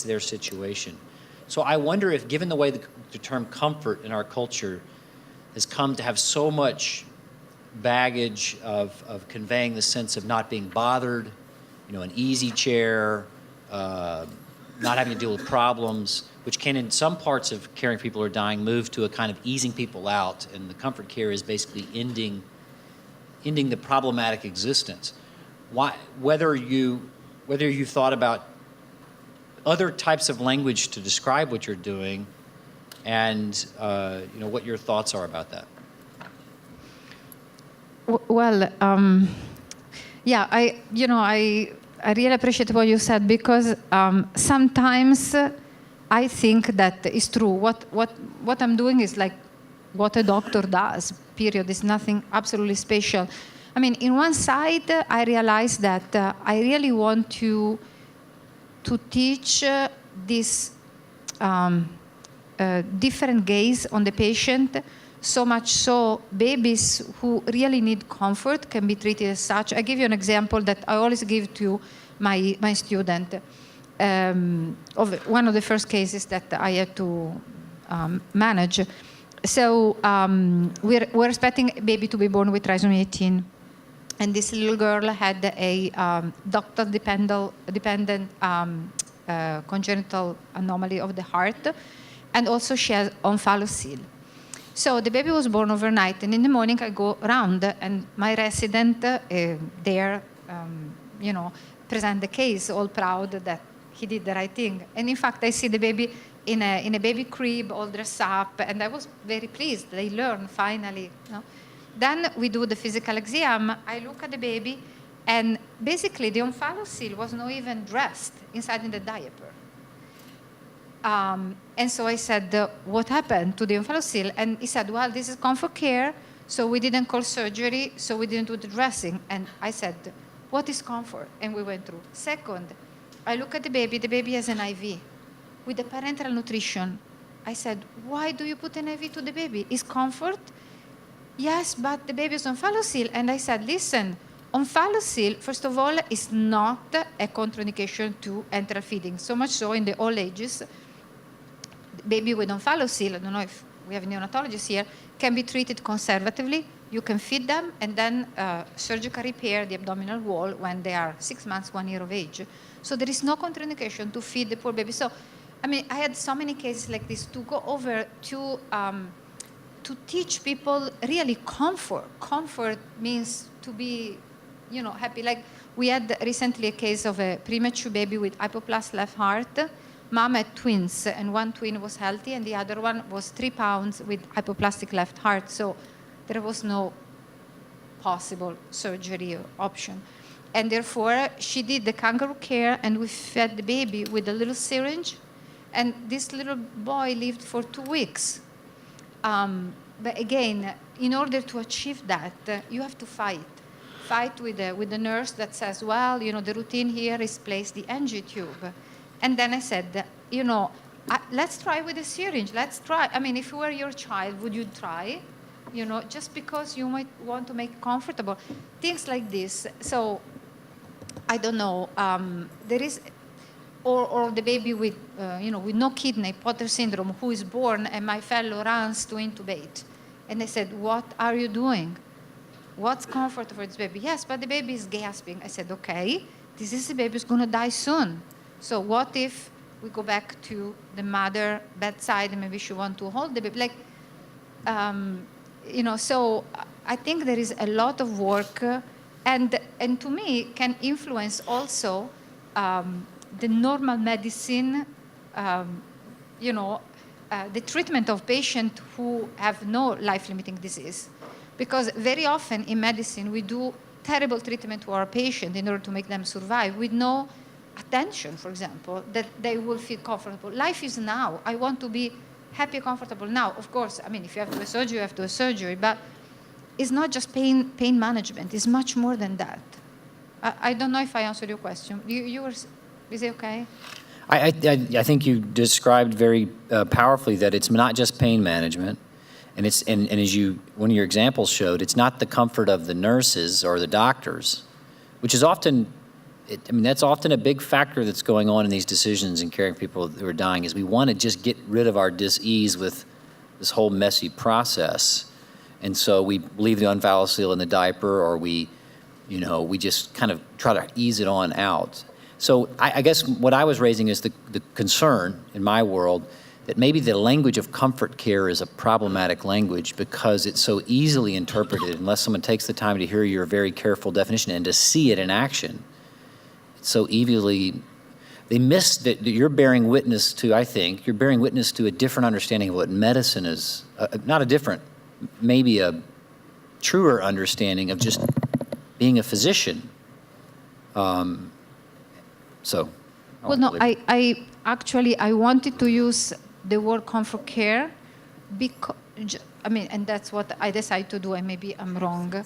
S5: their situation. So I wonder if, given the way the term comfort in our culture has come to have so much baggage of conveying the sense of not being bothered, an easy chair, not having to deal with problems, which can, in some parts of caring for people who are dying, move to a kind of easing people out, and the comfort care is basically ending the problematic existence. Whether you thought about other types of language to describe what you're doing, and what your thoughts are about that.
S2: Well, yeah, I really appreciate what you said, because sometimes I think that it's true. What I'm doing is like what a doctor does, period. It's nothing absolutely special. I mean, in one side, I realize that I really want to teach this different gaze on the patient, so much so babies who really need comfort can be treated as such. I give you an example that I always give to my student. Of one of the first cases that I had to manage. So we're expecting a baby to be born with trisomy 18. And this little girl had a doctor-dependent congenital anomaly of the heart, and also she has omphalocele. So the baby was born overnight, and in the morning I go around, and my resident there, present the case, all proud that he did the right thing. And in fact, I see the baby in a baby crib, all dressed up, and I was very pleased. They learn finally. Then we do the physical exam. I look at the baby, and basically the omphalocele was not even dressed inside in the diaper. And so I said, what happened to the omphalocele? And he said, well, this is comfort care, so we didn't call surgery, so we didn't do the dressing. And I said, what is comfort? And we went through. Second, I look at the baby has an IV with the parenteral nutrition. I said, why do you put an IV to the baby? Is comfort? Yes, but the baby is omphalocele. And I said, listen, omphalocele, first of all, is not a contraindication to enteral feeding. So much so in the all ages, baby with omphalocele, I don't know if we have neonatologists here, can be treated conservatively. You can feed them and then surgical repair the abdominal wall when they are 6 months, 1 year of age. So there is no contraindication to feed the poor baby. So, I mean, I had so many cases like this to go over to teach people really comfort. Comfort means to be, happy. Like we had recently a case of a premature baby with hypoplast left heart. Mom had twins, and one twin was healthy, and the other one was 3 pounds with hypoplastic left heart. So there was no possible surgery option. And therefore, she did the kangaroo care, and we fed the baby with a little syringe. And this little boy lived for 2 weeks. But again, in order to achieve that, you have to fight. Fight with the nurse that says, well, the routine here is place the NG tube. And then I said, let's try with a syringe. Let's try. I mean, if you were your child, would you try? Just because you might want to make it comfortable. Things like this. So, I don't know. There is, or the baby with, with no kidney, Potter syndrome, who is born, and my fellow runs to intubate. And I said, what are you doing? What's comfort for this baby? Yes, but the baby is gasping. I said, okay, this is the baby who's going to die soon. So what if we go back to the mother bedside and maybe she wants to hold the baby? Like, so I think there is a lot of work, and to me can influence also the normal medicine, the treatment of patients who have no life-limiting disease. Because very often in medicine we do terrible treatment to our patient in order to make them survive with no attention, for example, that they will feel comfortable. Life is now. I want to be happy, comfortable now. Of course, I mean, if you have to do a surgery, you have to do a surgery, but it's not just pain management. It's much more than that. I don't know if I answered your question. Is it okay?
S5: I think you described very powerfully that it's not just pain management, and as one of your examples showed, it's not the comfort of the nurses or the doctors, which is often, that's often a big factor that's going on in these decisions in caring for people who are dying, is we want to just get rid of our dis-ease with this whole messy process. And so we leave the omphalocele in the diaper, or we just kind of try to ease it on out. So I guess what I was raising is the concern in my world that maybe the language of comfort care is a problematic language because it's so easily interpreted unless someone takes the time to hear your very careful definition and to see it in action. It's so easily, they miss that you're bearing witness to, I think, you're bearing witness to a different understanding of what medicine is, not a different, maybe a truer understanding of just being a physician.
S2: Well, no, I actually wanted to use the word comfort care because, and that's what I decided to do, and maybe I'm wrong,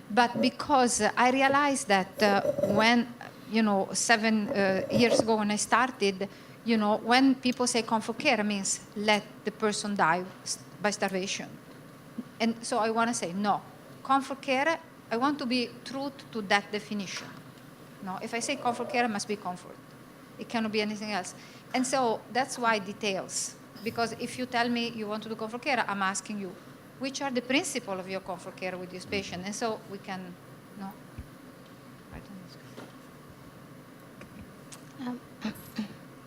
S2: but because I realized that when, 7 years ago when I started, when people say comfort care, it means let the person die by starvation. And so I want to say, no, comfort care, I want to be true to that definition. No, if I say comfort care, it must be comfort. It cannot be anything else. And so that's why details. Because if you tell me you want to do comfort care, I'm asking you, which are the principles of your comfort care with this patient? And so we can,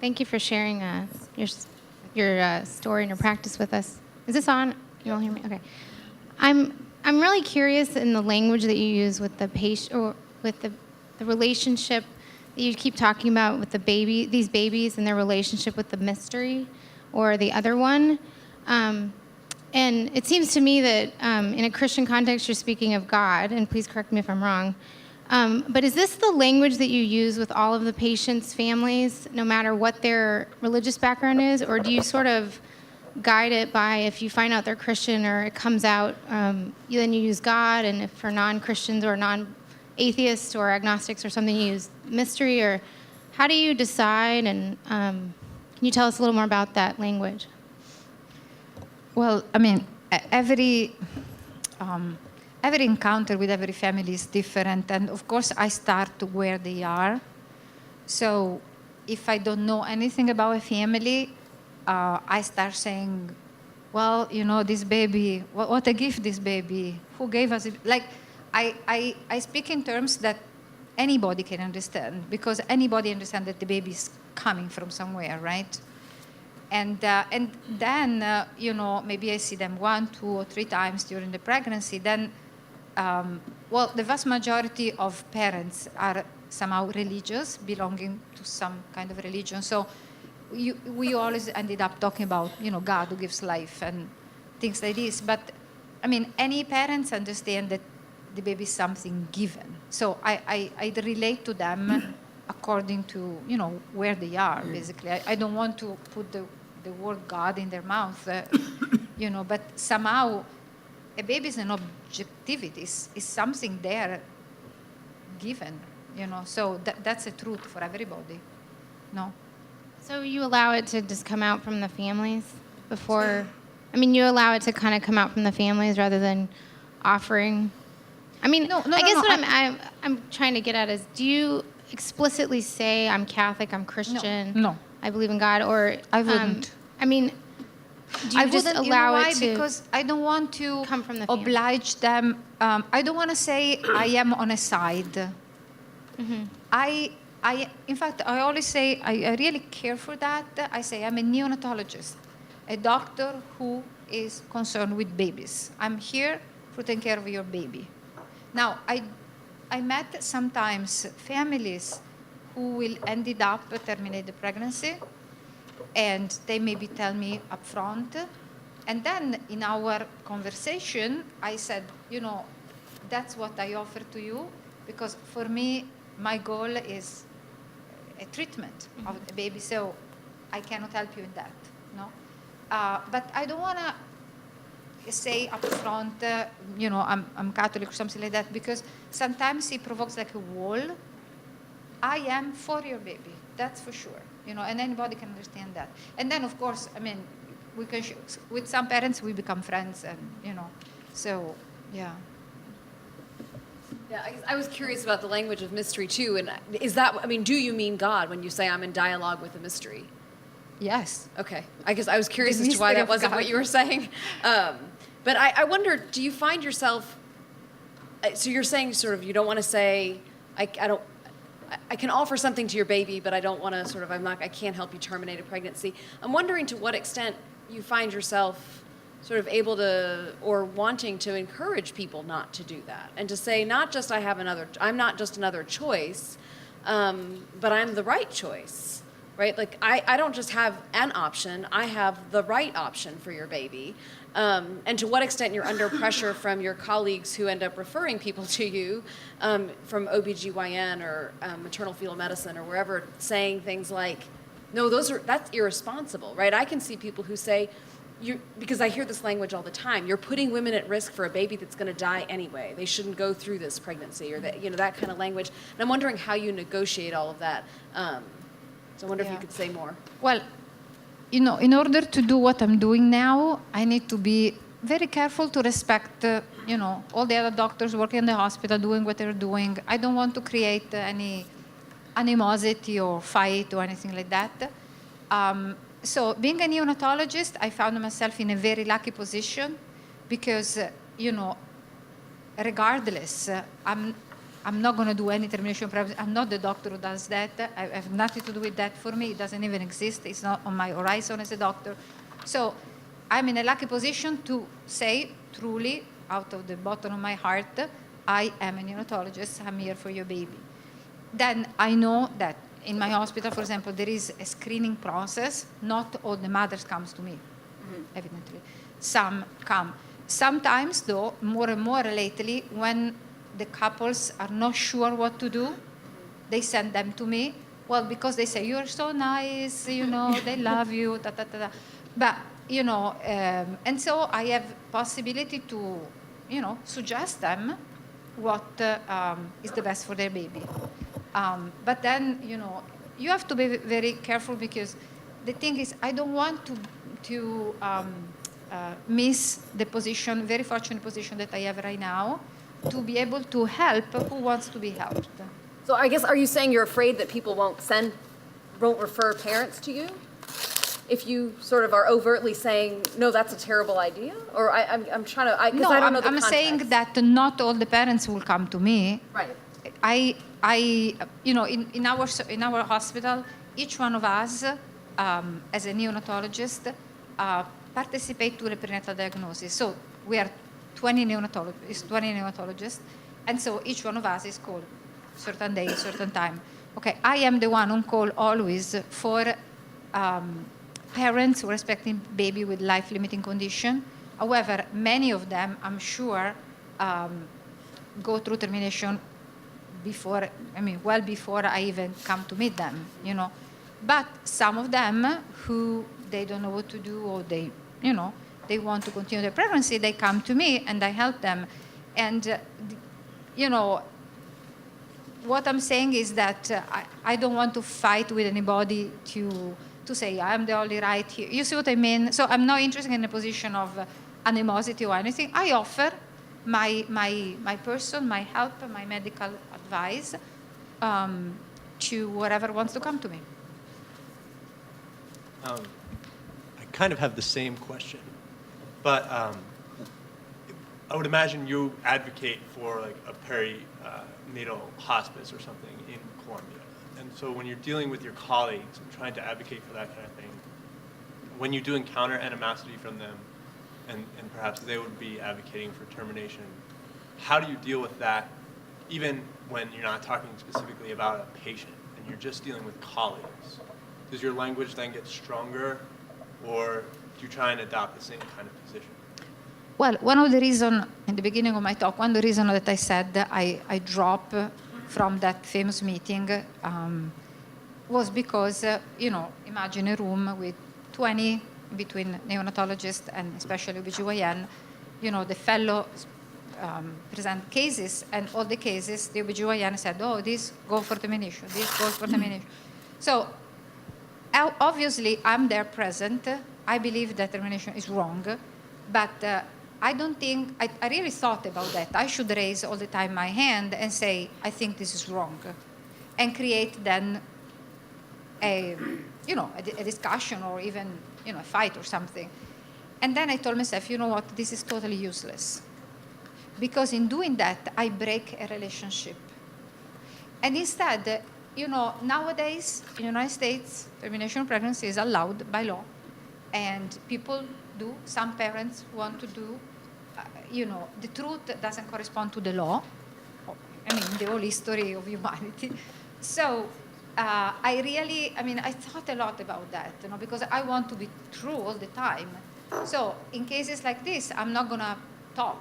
S6: Thank you for sharing your story and your practice with us. Is this on? You all hear me? Okay. I'm really curious in the language that you use with the patient, or with the relationship that you keep talking about with these babies and their relationship with the mystery or the other one. And it seems to me that in a Christian context, you're speaking of God, and please correct me if I'm wrong. But is this the language that you use with all of the patients' families, no matter what their religious background is? Or do you sort of guide it by, if you find out they're Christian or it comes out, then you use God, and if for non-Christians or non-atheists or agnostics or something, you use mystery? Or how do you decide? And can you tell us a little more about that language?
S2: Well, I mean, every encounter with every family is different, and of course I start where they are. So if I don't know anything about a family, I start saying, well, this baby, what a gift this baby, who gave us it? Like, I speak in terms that anybody can understand, because anybody understands that the baby is coming from somewhere, right? And then, maybe I see them 1, 2, or 3 times during the pregnancy. Then, the vast majority of parents are somehow religious, belonging to some kind of religion. So we always ended up talking about, God who gives life and things like this. But, I mean, any parents understand that the baby is something given. So I relate to them according to, where they are, basically. I don't want to put the word God in their mouth, but somehow a baby is an objectivity, is something there given, so that's the truth for everybody, no?
S6: So you allow it to just come out from the families before, you allow it to kind of come out from the families rather than offering? I guess what I'm trying to get at is, do you explicitly say, I'm Catholic, I'm Christian,
S2: No.
S6: I believe in God, or
S2: I wouldn't.
S6: Do you just allow it to
S2: because I don't want to
S6: come from the family?
S2: oblige them. I don't want to say I am on a side.
S6: Mm-hmm.
S2: In fact, I always say I really care for that. I say I'm a neonatologist, a doctor who is concerned with babies. I'm here to take care of your baby. Now, I met sometimes families who will ended up terminate the pregnancy, and they maybe tell me up front. And then in our conversation, I said, that's what I offer to you, because for me, my goal is a treatment of the baby, so I cannot help you in that, no? But I don't want to say up front, I'm Catholic or something like that, because sometimes it provokes like a wall. I am for your baby, that's for sure, and anybody can understand that. And then, of course, we can with some parents we become friends, and so yeah.
S7: Yeah, I was curious about the language of mystery too, and is that, do you mean God when you say I'm in dialogue with a mystery?
S2: Yes.
S7: Okay, I guess I was curious
S2: The
S7: as to why
S2: mystery
S7: that
S2: of
S7: wasn't
S2: God.
S7: what you were saying. But I wonder, do you find yourself, so you're saying sort of you don't want to say, I can offer something to your baby, but I don't want to I can't help you terminate a pregnancy. I'm wondering to what extent you find yourself sort of able to, or wanting to encourage people not to do that, and to say not just I'm not just another choice, but I'm the right choice, right? Like I don't just have an option, I have the right option for your baby. And to what extent you're under pressure from your colleagues who end up referring people to you from OBGYN or maternal fetal medicine or wherever, saying things like, no, that's irresponsible, right? I can see people who say, because I hear this language all the time, you're putting women at risk for a baby that's going to die anyway. They shouldn't go through this pregnancy, or that kind of language. And I'm wondering how you negotiate all of that. So I wonder if you could say more.
S2: Well, in order to do what I'm doing now, I need to be very careful to respect, all the other doctors working in the hospital doing what they're doing. I don't want to create any animosity or fight or anything like that. So being a neonatologist, I found myself in a very lucky position because, regardless, I'm
S8: I'm not going to do any termination pregnancy. I'm not the doctor who does that. I have nothing to do with that. For me, it doesn't even exist. It's not on my horizon as a doctor. So I'm in a lucky position to say truly, out of the bottom of my heart, I am a neonatologist. I'm here for your baby. Then I know that in my hospital, for example, there is a screening process. Not all the mothers come to me, evidently. Some come. Sometimes, though, more and more lately, when the couples are not sure what to do, they send them to me. Well, because they say, you're so nice, you know, they love you, da, da, da, da. But, you know, and so I have possibility to, you know, suggest them what is the best for their baby. But then, you know, you have to be very careful because the thing is, I don't want to miss the position, very fortunate position that I have right now, to be able to help who wants to be helped.
S7: So I guess, are you saying you're afraid that people won't refer parents to you? If you sort of are overtly saying, no, that's a terrible idea? Or I'm trying to, because I don't know the
S8: I'm
S7: context.
S8: saying that not all the parents will come to me.
S7: Right.
S8: I you know, in our hospital, each one of us, as a neonatologist, participate to the prenatal diagnosis. So we are 20 neonatologists, and so each one of us is called certain day, certain time. Okay, I am the one on call always for parents who are expecting baby with life-limiting condition. However, many of them, I'm sure, go through termination before, well before I even come to meet them, you know. But some of them who they don't know what to do, or they, you know, they want to continue their pregnancy, they come to me and I help them. And, you know, what I'm saying is that I don't want to fight with anybody to say I'm the only right here. You see what I mean? So I'm not interested in a position of animosity or anything. I offer my person, my help, my medical advice to whoever wants to come to me.
S9: I kind of have the same question, but I would imagine you advocate for like a perinatal hospice or something in Columbia. And so when you're dealing with your colleagues and trying to advocate for that kind of thing, when you do encounter animosity from them, and perhaps they would be advocating for termination, how do you deal with that, even when you're not talking specifically about a patient and you're just dealing with colleagues? Does your language then get stronger, or do you try and adopt the same kind of position?
S8: Well, one of the reasons, in the beginning of my talk, one of the reasons that I said I dropped from that famous meeting was because, you know, imagine a room with 20 between neonatologists and especially OBGYN, you know, the fellow present cases, and all the cases, the OBGYN said, oh, this go for termination, this goes for termination. So obviously, I'm there present. I believe that termination is wrong, but I don't think, I really thought about that. I should raise all the time my hand and say, I think this is wrong, and create then a discussion or even, you know, a fight or something. And then I told myself, you know what, this is totally useless. Because in doing that, I break a relationship. And instead, you know, nowadays in the United States, termination of pregnancy is allowed by law. And people do, some parents want to do, you know, the truth doesn't correspond to the law. I mean, the whole history of humanity. So I thought a lot about that, you know, because I want to be true all the time. So in cases like this, I'm not gonna talk.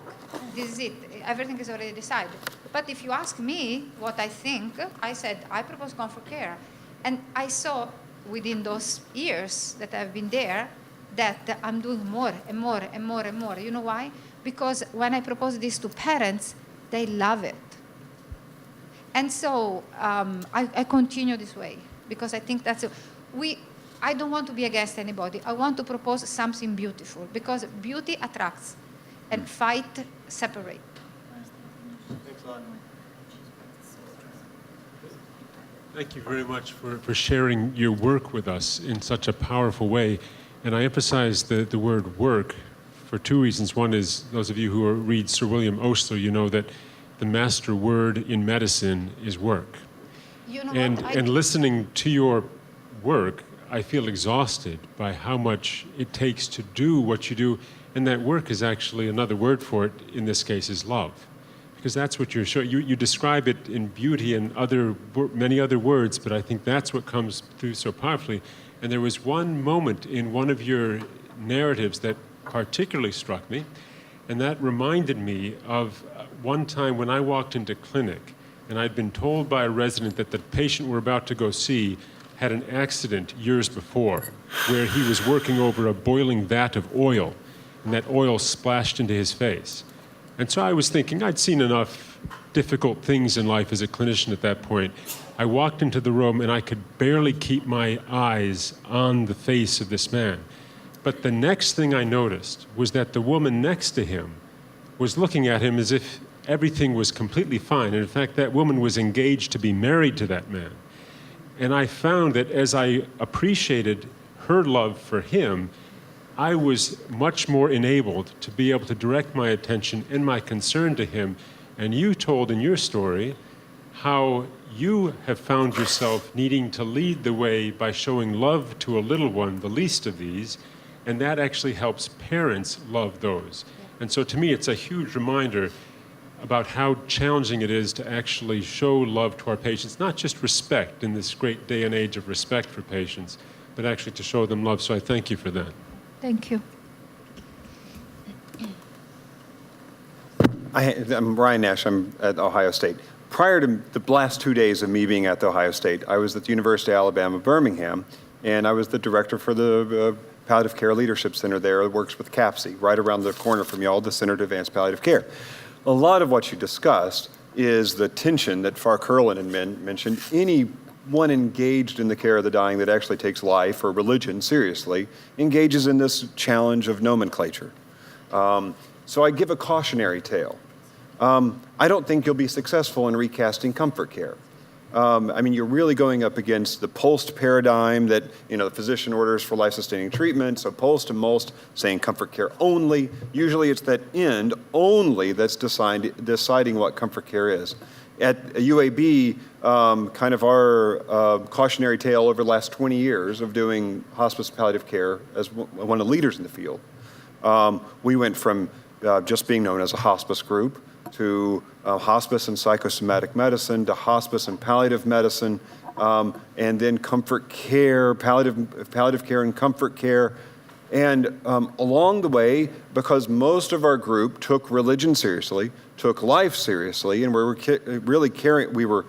S8: This is it. Everything is already decided. But if you ask me what I think, I said, I propose comfort care. And I saw within those years that I've been there that I'm doing more and more and more and more. You know why? Because when I propose this to parents, they love it. And so I continue this way because I think that's I don't want to be against anybody. I want to propose something beautiful because beauty attracts and fight separate.
S9: Thanks a lot.
S10: Thank you very much for sharing your work with us in such a powerful way. And I emphasize the word work for two reasons. One is, those of you who read Sir William Osler, you know that the master word in medicine is work.
S8: You know
S10: And listening to your work, I feel exhausted by how much it takes to do what you do. And that work is actually, another word for it in this case is love. Because that's what you're showing. You describe it in beauty and many other words, but I think that's what comes through so powerfully. And there was one moment in one of your narratives that particularly struck me, and that reminded me of one time when I walked into clinic, and I'd been told by a resident that the patient we're about to go see had an accident years before, where he was working over a boiling vat of oil, and that oil splashed into his face. And so I was thinking, I'd seen enough difficult things in life as a clinician at that point. I walked into the room and I could barely keep my eyes on the face of this man. But the next thing I noticed was that the woman next to him was looking at him as if everything was completely fine. And in fact, that woman was engaged to be married to that man. And I found that as I appreciated her love for him, I was much more enabled to be able to direct my attention and my concern to him. And you told in your story how you have found yourself needing to lead the way by showing love to a little one, the least of these, and that actually helps parents love those. And so to me, it's a huge reminder about how challenging it is to actually show love to our patients, not just respect in this great day and age of respect for patients, but actually to show them love. So I thank you for that.
S8: Thank you.
S11: I'm Ryan Nash. I'm at Ohio State. Prior to the last 2 days of me being at the Ohio State, I was at the University of Alabama, Birmingham, and I was the director for the Palliative Care Leadership Center there that works with CAPC, right around the corner from y'all, the Center to Advance Palliative Care. A lot of what you discussed is the tension that Farquharson and mentioned. Anyone engaged in the care of the dying that actually takes life or religion seriously engages in this challenge of nomenclature. So I give a cautionary tale. I don't think you'll be successful in recasting comfort care. I mean, you're really going up against the POLST paradigm that, the physician orders for life-sustaining treatment, so POLST and MOLST saying comfort care only. Usually it's that end only that's deciding what comfort care is. At UAB, kind of our cautionary tale over the last 20 years of doing hospice palliative care as one of the leaders in the field, we went from just being known as a hospice group to hospice and psychosomatic medicine, to hospice and palliative medicine, and then comfort care, palliative care and comfort care. And along the way, because most of our group took religion seriously, took life seriously, and we were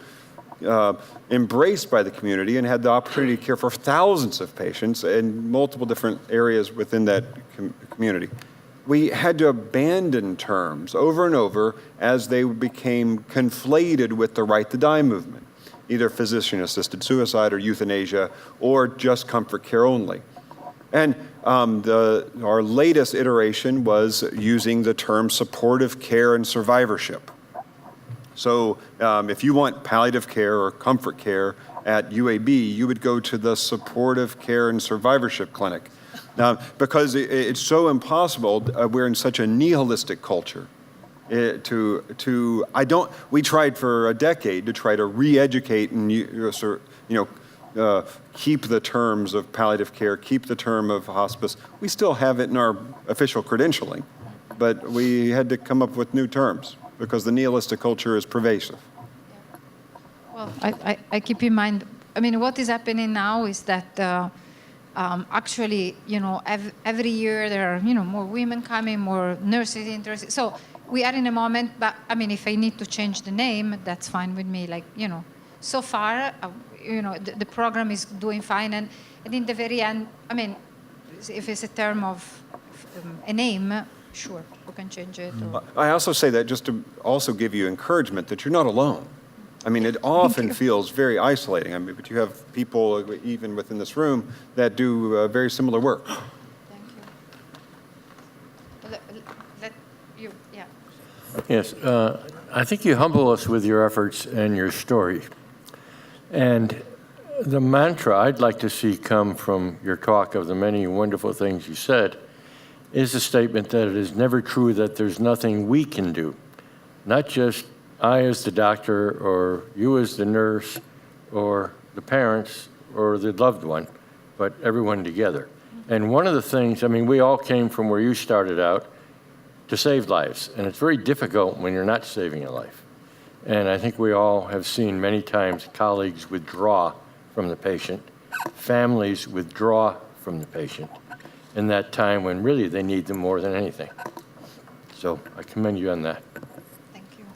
S11: embraced by the community and had the opportunity to care for thousands of patients in multiple different areas within that community. We had to abandon terms over and over as they became conflated with the Right to Die movement, either physician-assisted suicide or euthanasia or just comfort care only. And our latest iteration was using the term supportive care and survivorship. So if you want palliative care or comfort care at UAB, you would go to the supportive care and survivorship clinic. Because it's so impossible, we're in such a nihilistic culture. We tried for a decade to try to re-educate and keep the terms of palliative care, keep the term of hospice. We still have it in our official credentialing, but we had to come up with new terms because the nihilistic culture is pervasive.
S8: Well, I keep in mind, what is happening now is that actually, every year there are, more women coming, more nurses interested. So we are in a moment, but if I need to change the name, that's fine with me. So far, the program is doing fine. And in the very end, if it's a term of a name, sure, we can change it.
S11: I also say that just to also give you encouragement that you're not alone. It often feels very isolating. But you have people, even within this room, that do very similar work.
S8: Thank you. Yeah.
S12: Yes, I think you humble us with your efforts and your story. And the mantra I'd like to see come from your talk of the many wonderful things you said is a statement that it is never true that there's nothing we can do, not just I as the doctor, or you as the nurse, or the parents, or the loved one, but everyone together. And one of the things, I mean, we all came from where you started out to save lives, and it's very difficult when you're not saving a life. And I think we all have seen many times colleagues withdraw from the patient, families withdraw from the patient in that time when really they need them more than anything. So I commend you on that.
S8: Thank you.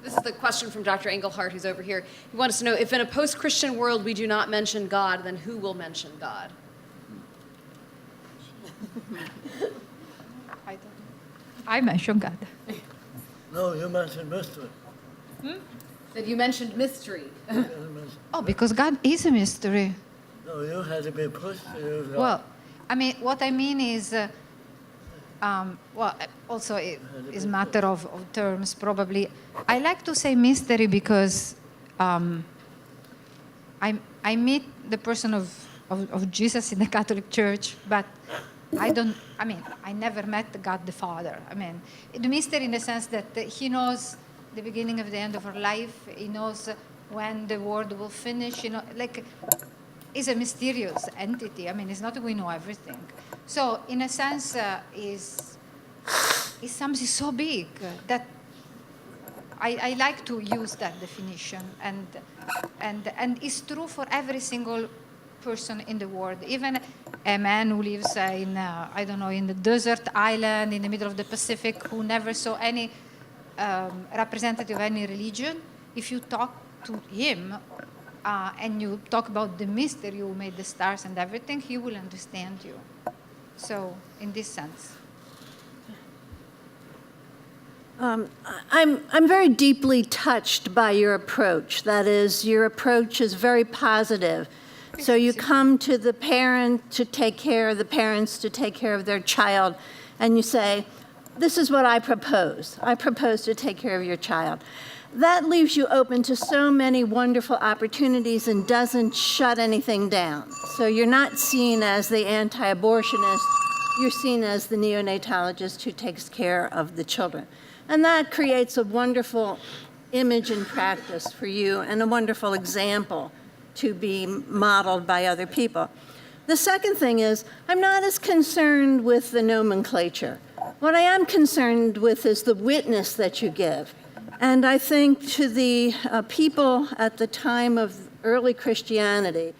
S7: This is the question from Dr. Engelhardt, who's over here. He wants to know, if in a post-Christian world we do not mention God, then who will mention God?
S8: I mentioned God.
S13: No, you mentioned mystery.
S7: That you mentioned mystery.
S8: Oh, because God is a mystery.
S13: No, you had to be pushed to use God.
S8: Well, I mean, what I mean is, well, also it is a matter of terms, probably. I like to say mystery because I meet the person of Jesus in the Catholic Church, but I never met God the Father. I mean, the mystery in the sense that he knows the beginning of the end of our life. He knows when the world will finish. You know, like, is a mysterious entity. I mean, it's not that we know everything. So, in a sense, is something so big that I like to use that definition, and it's true for every single person in the world, even a man who lives in I don't know, in the desert island in the middle of the Pacific, who never saw any representative of any religion. If you talk to him and you talk about the mystery who made the stars and everything, he will understand you. So, in this sense.
S14: I'm very deeply touched by your approach. That is, your approach is very positive. So you come to the parent to take care of the parents, to take care of their child, and you say, this is what I propose. I propose to take care of your child. That leaves you open to so many wonderful opportunities and doesn't shut anything down. So you're not seen as the anti-abortionist, you're seen as the neonatologist who takes care of the children. And that creates a wonderful image and practice for you and a wonderful example to be modeled by other people. The second thing is, I'm not as concerned with the nomenclature. What I am concerned with is the witness that you give. And I think to the people at the time of early Christianity,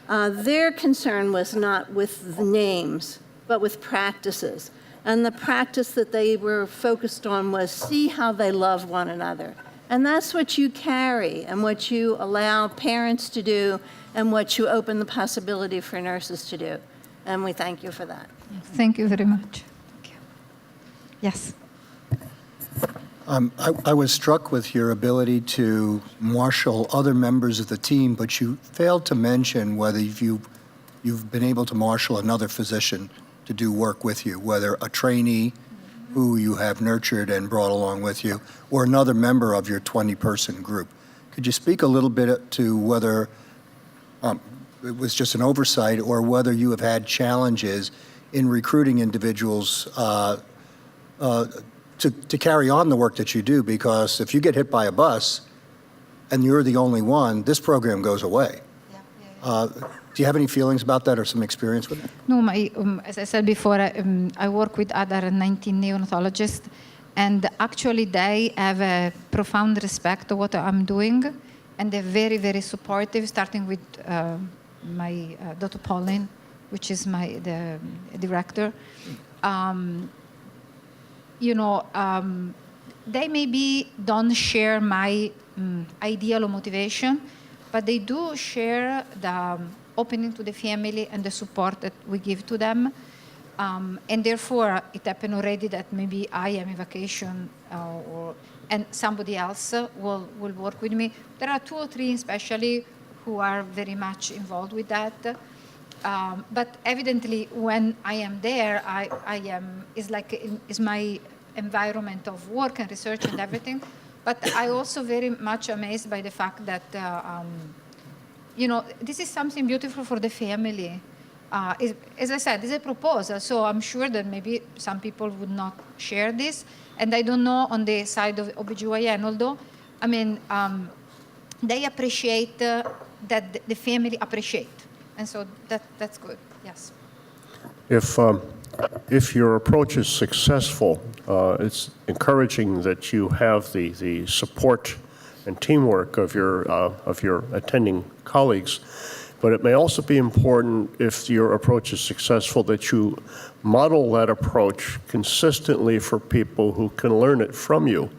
S14: their concern was not with the names, but with practices. And the practice that they were focused on was see how they love one another. And that's what you carry and what you allow parents to do and what you open the possibility for nurses to do. And we thank you for that.
S8: Thank you very much. Thank you. Yes.
S15: I was struck with your ability to marshal other members of the team, but you failed to mention whether you've been able to marshal another physician to do work with you, whether a trainee who you have nurtured and brought along with you, or another member of your 20-person group. Could you speak a little bit to whether it was just an oversight or whether you have had challenges in recruiting individuals to carry on the work that you do? Because if you get hit by a bus and you're the only one, this program goes away. Do you have any feelings about that or some experience with it?
S8: No, as I said before, I work with other 19 neonatologists, and actually they have a profound respect of what I'm doing, and they're very, very supportive, starting with my Dr. Pauline, which is the director. They maybe don't share my ideal or motivation, but they do share the opening to the family and the support that we give to them. And therefore, it happened already that maybe I am in vacation and somebody else will work with me. There are 2 or 3 especially who are very much involved with that. But evidently, when I am there, it's my environment of work and research and everything. But I also very much amazed by the fact that, this is something beautiful for the family. As I said, it's a proposal, so I'm sure that maybe some people would not share this. And I don't know on the side of OBGYN, although I mean, they appreciate that the family appreciate. And so that's good, yes.
S16: If your approach is successful, it's encouraging that you have the support and teamwork of your attending colleagues. But it may also be important, if your approach is successful, that you model that approach consistently for people who can learn it from you.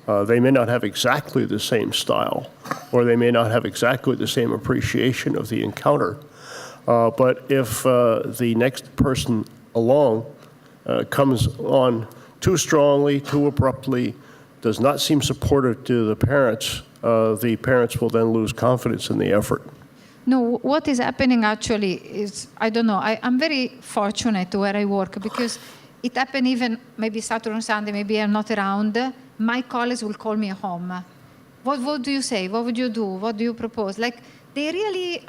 S16: They may not have exactly the same style, or they may not have exactly the same appreciation of the encounter. But if the next person along comes on too strongly, too abruptly, does not seem supportive to the parents will then lose confidence in the effort.
S8: No, what is happening actually is, I don't know, I'm very fortunate where I work because it happened even maybe Saturday and Sunday, maybe I'm not around, my colleagues will call me home. What do you say? What would you do? What do you propose? Like, they really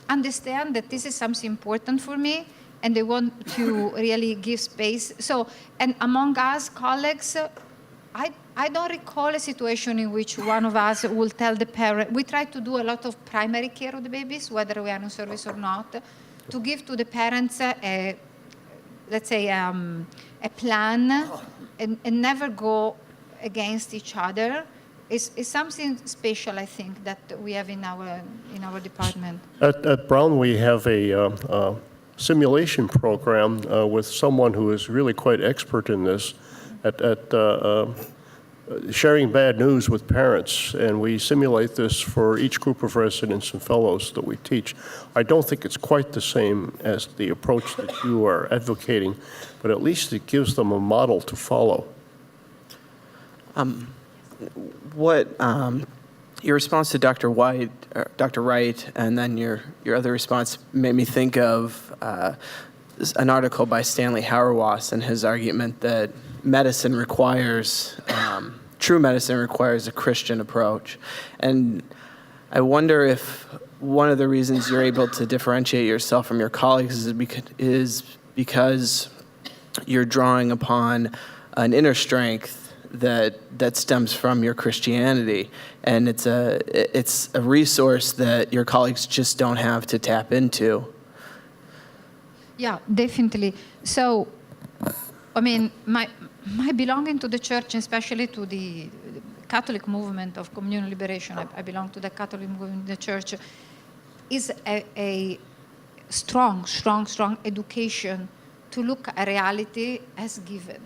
S8: understand that this is something important for me and they want to really give space. So, and among us colleagues, I don't recall a situation in which one of us will tell the parent. We try to do a lot of primary care of the babies, whether we are in service or not, to give to the parents let's say, a plan and never go against each other. Is something special, I think, that we have in our department.
S16: At Brown, we have a simulation program with someone who is really quite expert in this at sharing bad news with parents, and we simulate this for each group of residents and fellows that we teach. I don't think it's quite the same as the approach that you are advocating, but at least it gives them a model to follow.
S17: Your response to Dr. Wright, and then your other response made me think of an article by Stanley Hauerwas and his argument that medicine requires, true medicine requires a Christian approach. And I wonder if one of the reasons you're able to differentiate yourself from your colleagues is because you're drawing upon an inner strength that stems from your Christianity, and it's a resource that your colleagues just don't have to tap into.
S8: Yeah, definitely. So, I mean, my belonging to the church, especially to the Catholic movement of communal liberation, I belong to the Catholic movement in the church, is a strong education to look at reality as given.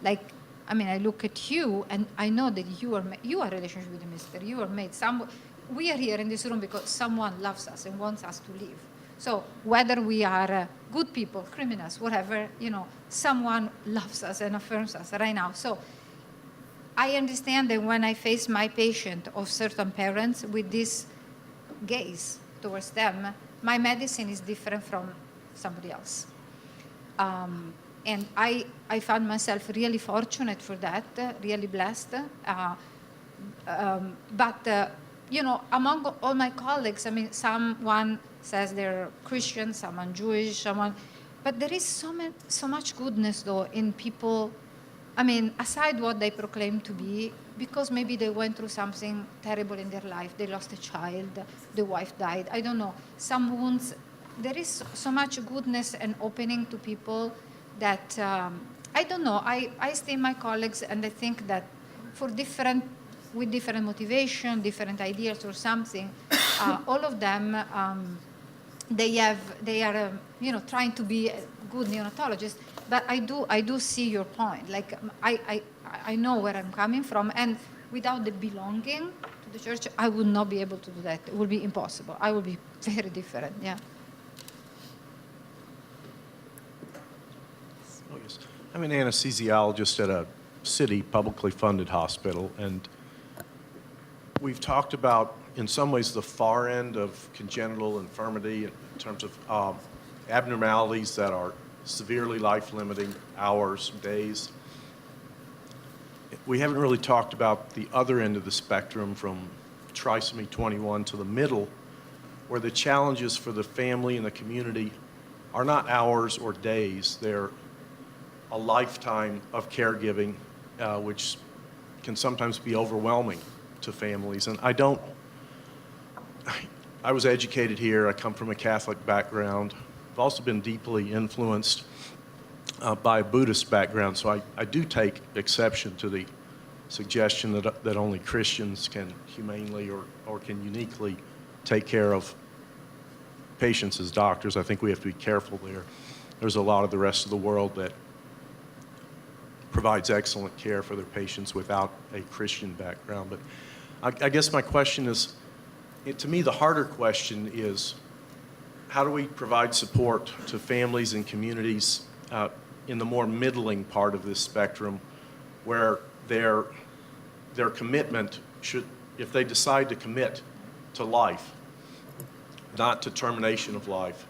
S8: Like, I mean, I look at you, and I know that you are a relationship with the Mister. You are made. We are here in this room because someone loves us and wants us to live. So whether we are good people, criminals, whatever, someone loves us and affirms us right now. So I understand that when I face my patient of certain parents with this gaze towards them, my medicine is different from somebody else. And I found myself really fortunate for that, really blessed. But among all my colleagues, I mean, someone says they're Christian, someone Jewish, but there is so much goodness, though, in people. I mean, aside what they proclaim to be, because maybe they went through something terrible in their life. They lost a child, the wife died, I don't know, some wounds. There is so much goodness and opening to people that, I don't know, I stay my colleagues, and I think that with different motivation, different ideas or something, all of them, they are trying to be good neonatologists. But I do see your point. Like, I know where I'm coming from, and without the belonging to the church, I would not be able to do that. It would be impossible. I would be very different. Yeah.
S18: Oh, yes. I'm an anesthesiologist at a city publicly funded hospital, and we've talked about, in some ways, the far end of congenital infirmity in terms of abnormalities that are severely life-limiting, hours, days. We haven't really talked about the other end of the spectrum, from trisomy 21 to the middle, where the challenges for the family and the community are not hours or days. They're a lifetime of caregiving, which can sometimes be overwhelming to families. And I was educated here. I come from a Catholic background. I've also been deeply influenced by a Buddhist background, so I do take exception to the suggestion that only Christians can humanely or can uniquely take care of patients as doctors. I think we have to be careful there. There's a lot of the rest of the world that provides excellent care for their patients without a Christian background. But I guess my question is, to me, the harder question is, how do we provide support to families and communities in the more middling part of this spectrum, where their commitment should, if they decide to commit to life, not to termination of life,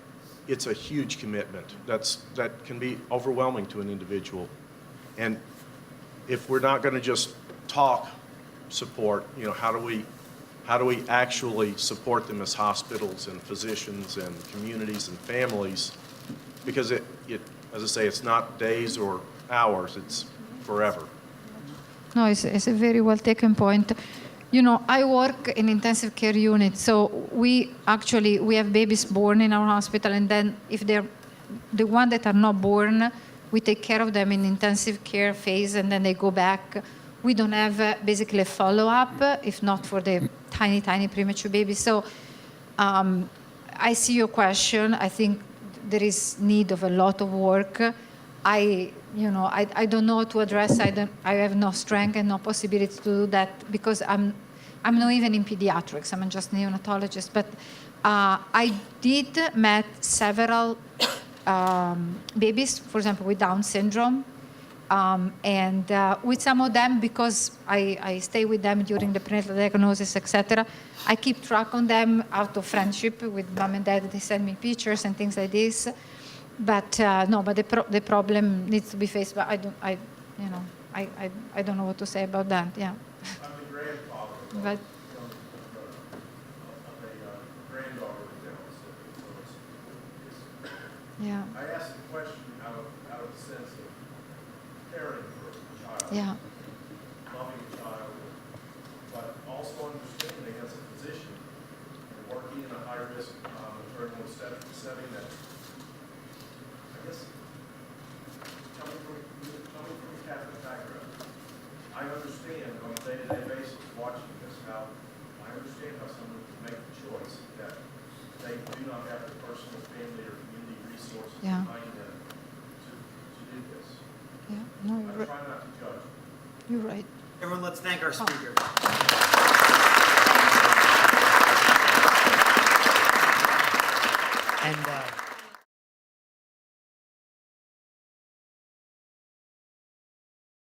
S18: it's a huge commitment. That can be overwhelming to an individual. And if we're not going to just talk support, how do we actually support them as hospitals and physicians and communities and families? Because it as I say, it's not days or hours, it's forever.
S8: No, it's a very well taken point. I work in intensive care unit, so we have babies born in our hospital, and then if they're the ones that are not born, we take care of them in intensive care phase, and then they go back. We don't have basically a follow-up, if not for the tiny, tiny premature babies. So I see your question. I think there is need of a lot of work. I don't know how to address. I have no strength and no possibility to do that because I'm not even in pediatrics. I'm just neonatologist. But I did met several babies, for example, with Down syndrome, and with some of them, because I stay with them during the prenatal diagnosis, etc. I keep track on them out of friendship with mom and dad. They send me pictures and things like this. But the problem needs to be faced. But I don't know what to say about that. Yeah.
S18: I'm the grandfather
S8: but,
S18: of a granddaughter with Down syndrome.
S8: Yeah.
S18: I asked the question out of the sense of caring for a child,
S8: Yeah.
S18: loving a child, but also understanding as a physician and working in a high-risk maternal obstetric setting that, I guess, coming from a Catholic background, I understand on a day-to-day basis watching this how I understand how someone can make the choice that they do not have the personal, family, or community resources behind them to do this.
S8: Yeah. No,
S18: I try not to judge.
S8: you're right.
S19: Everyone, let's thank our speaker.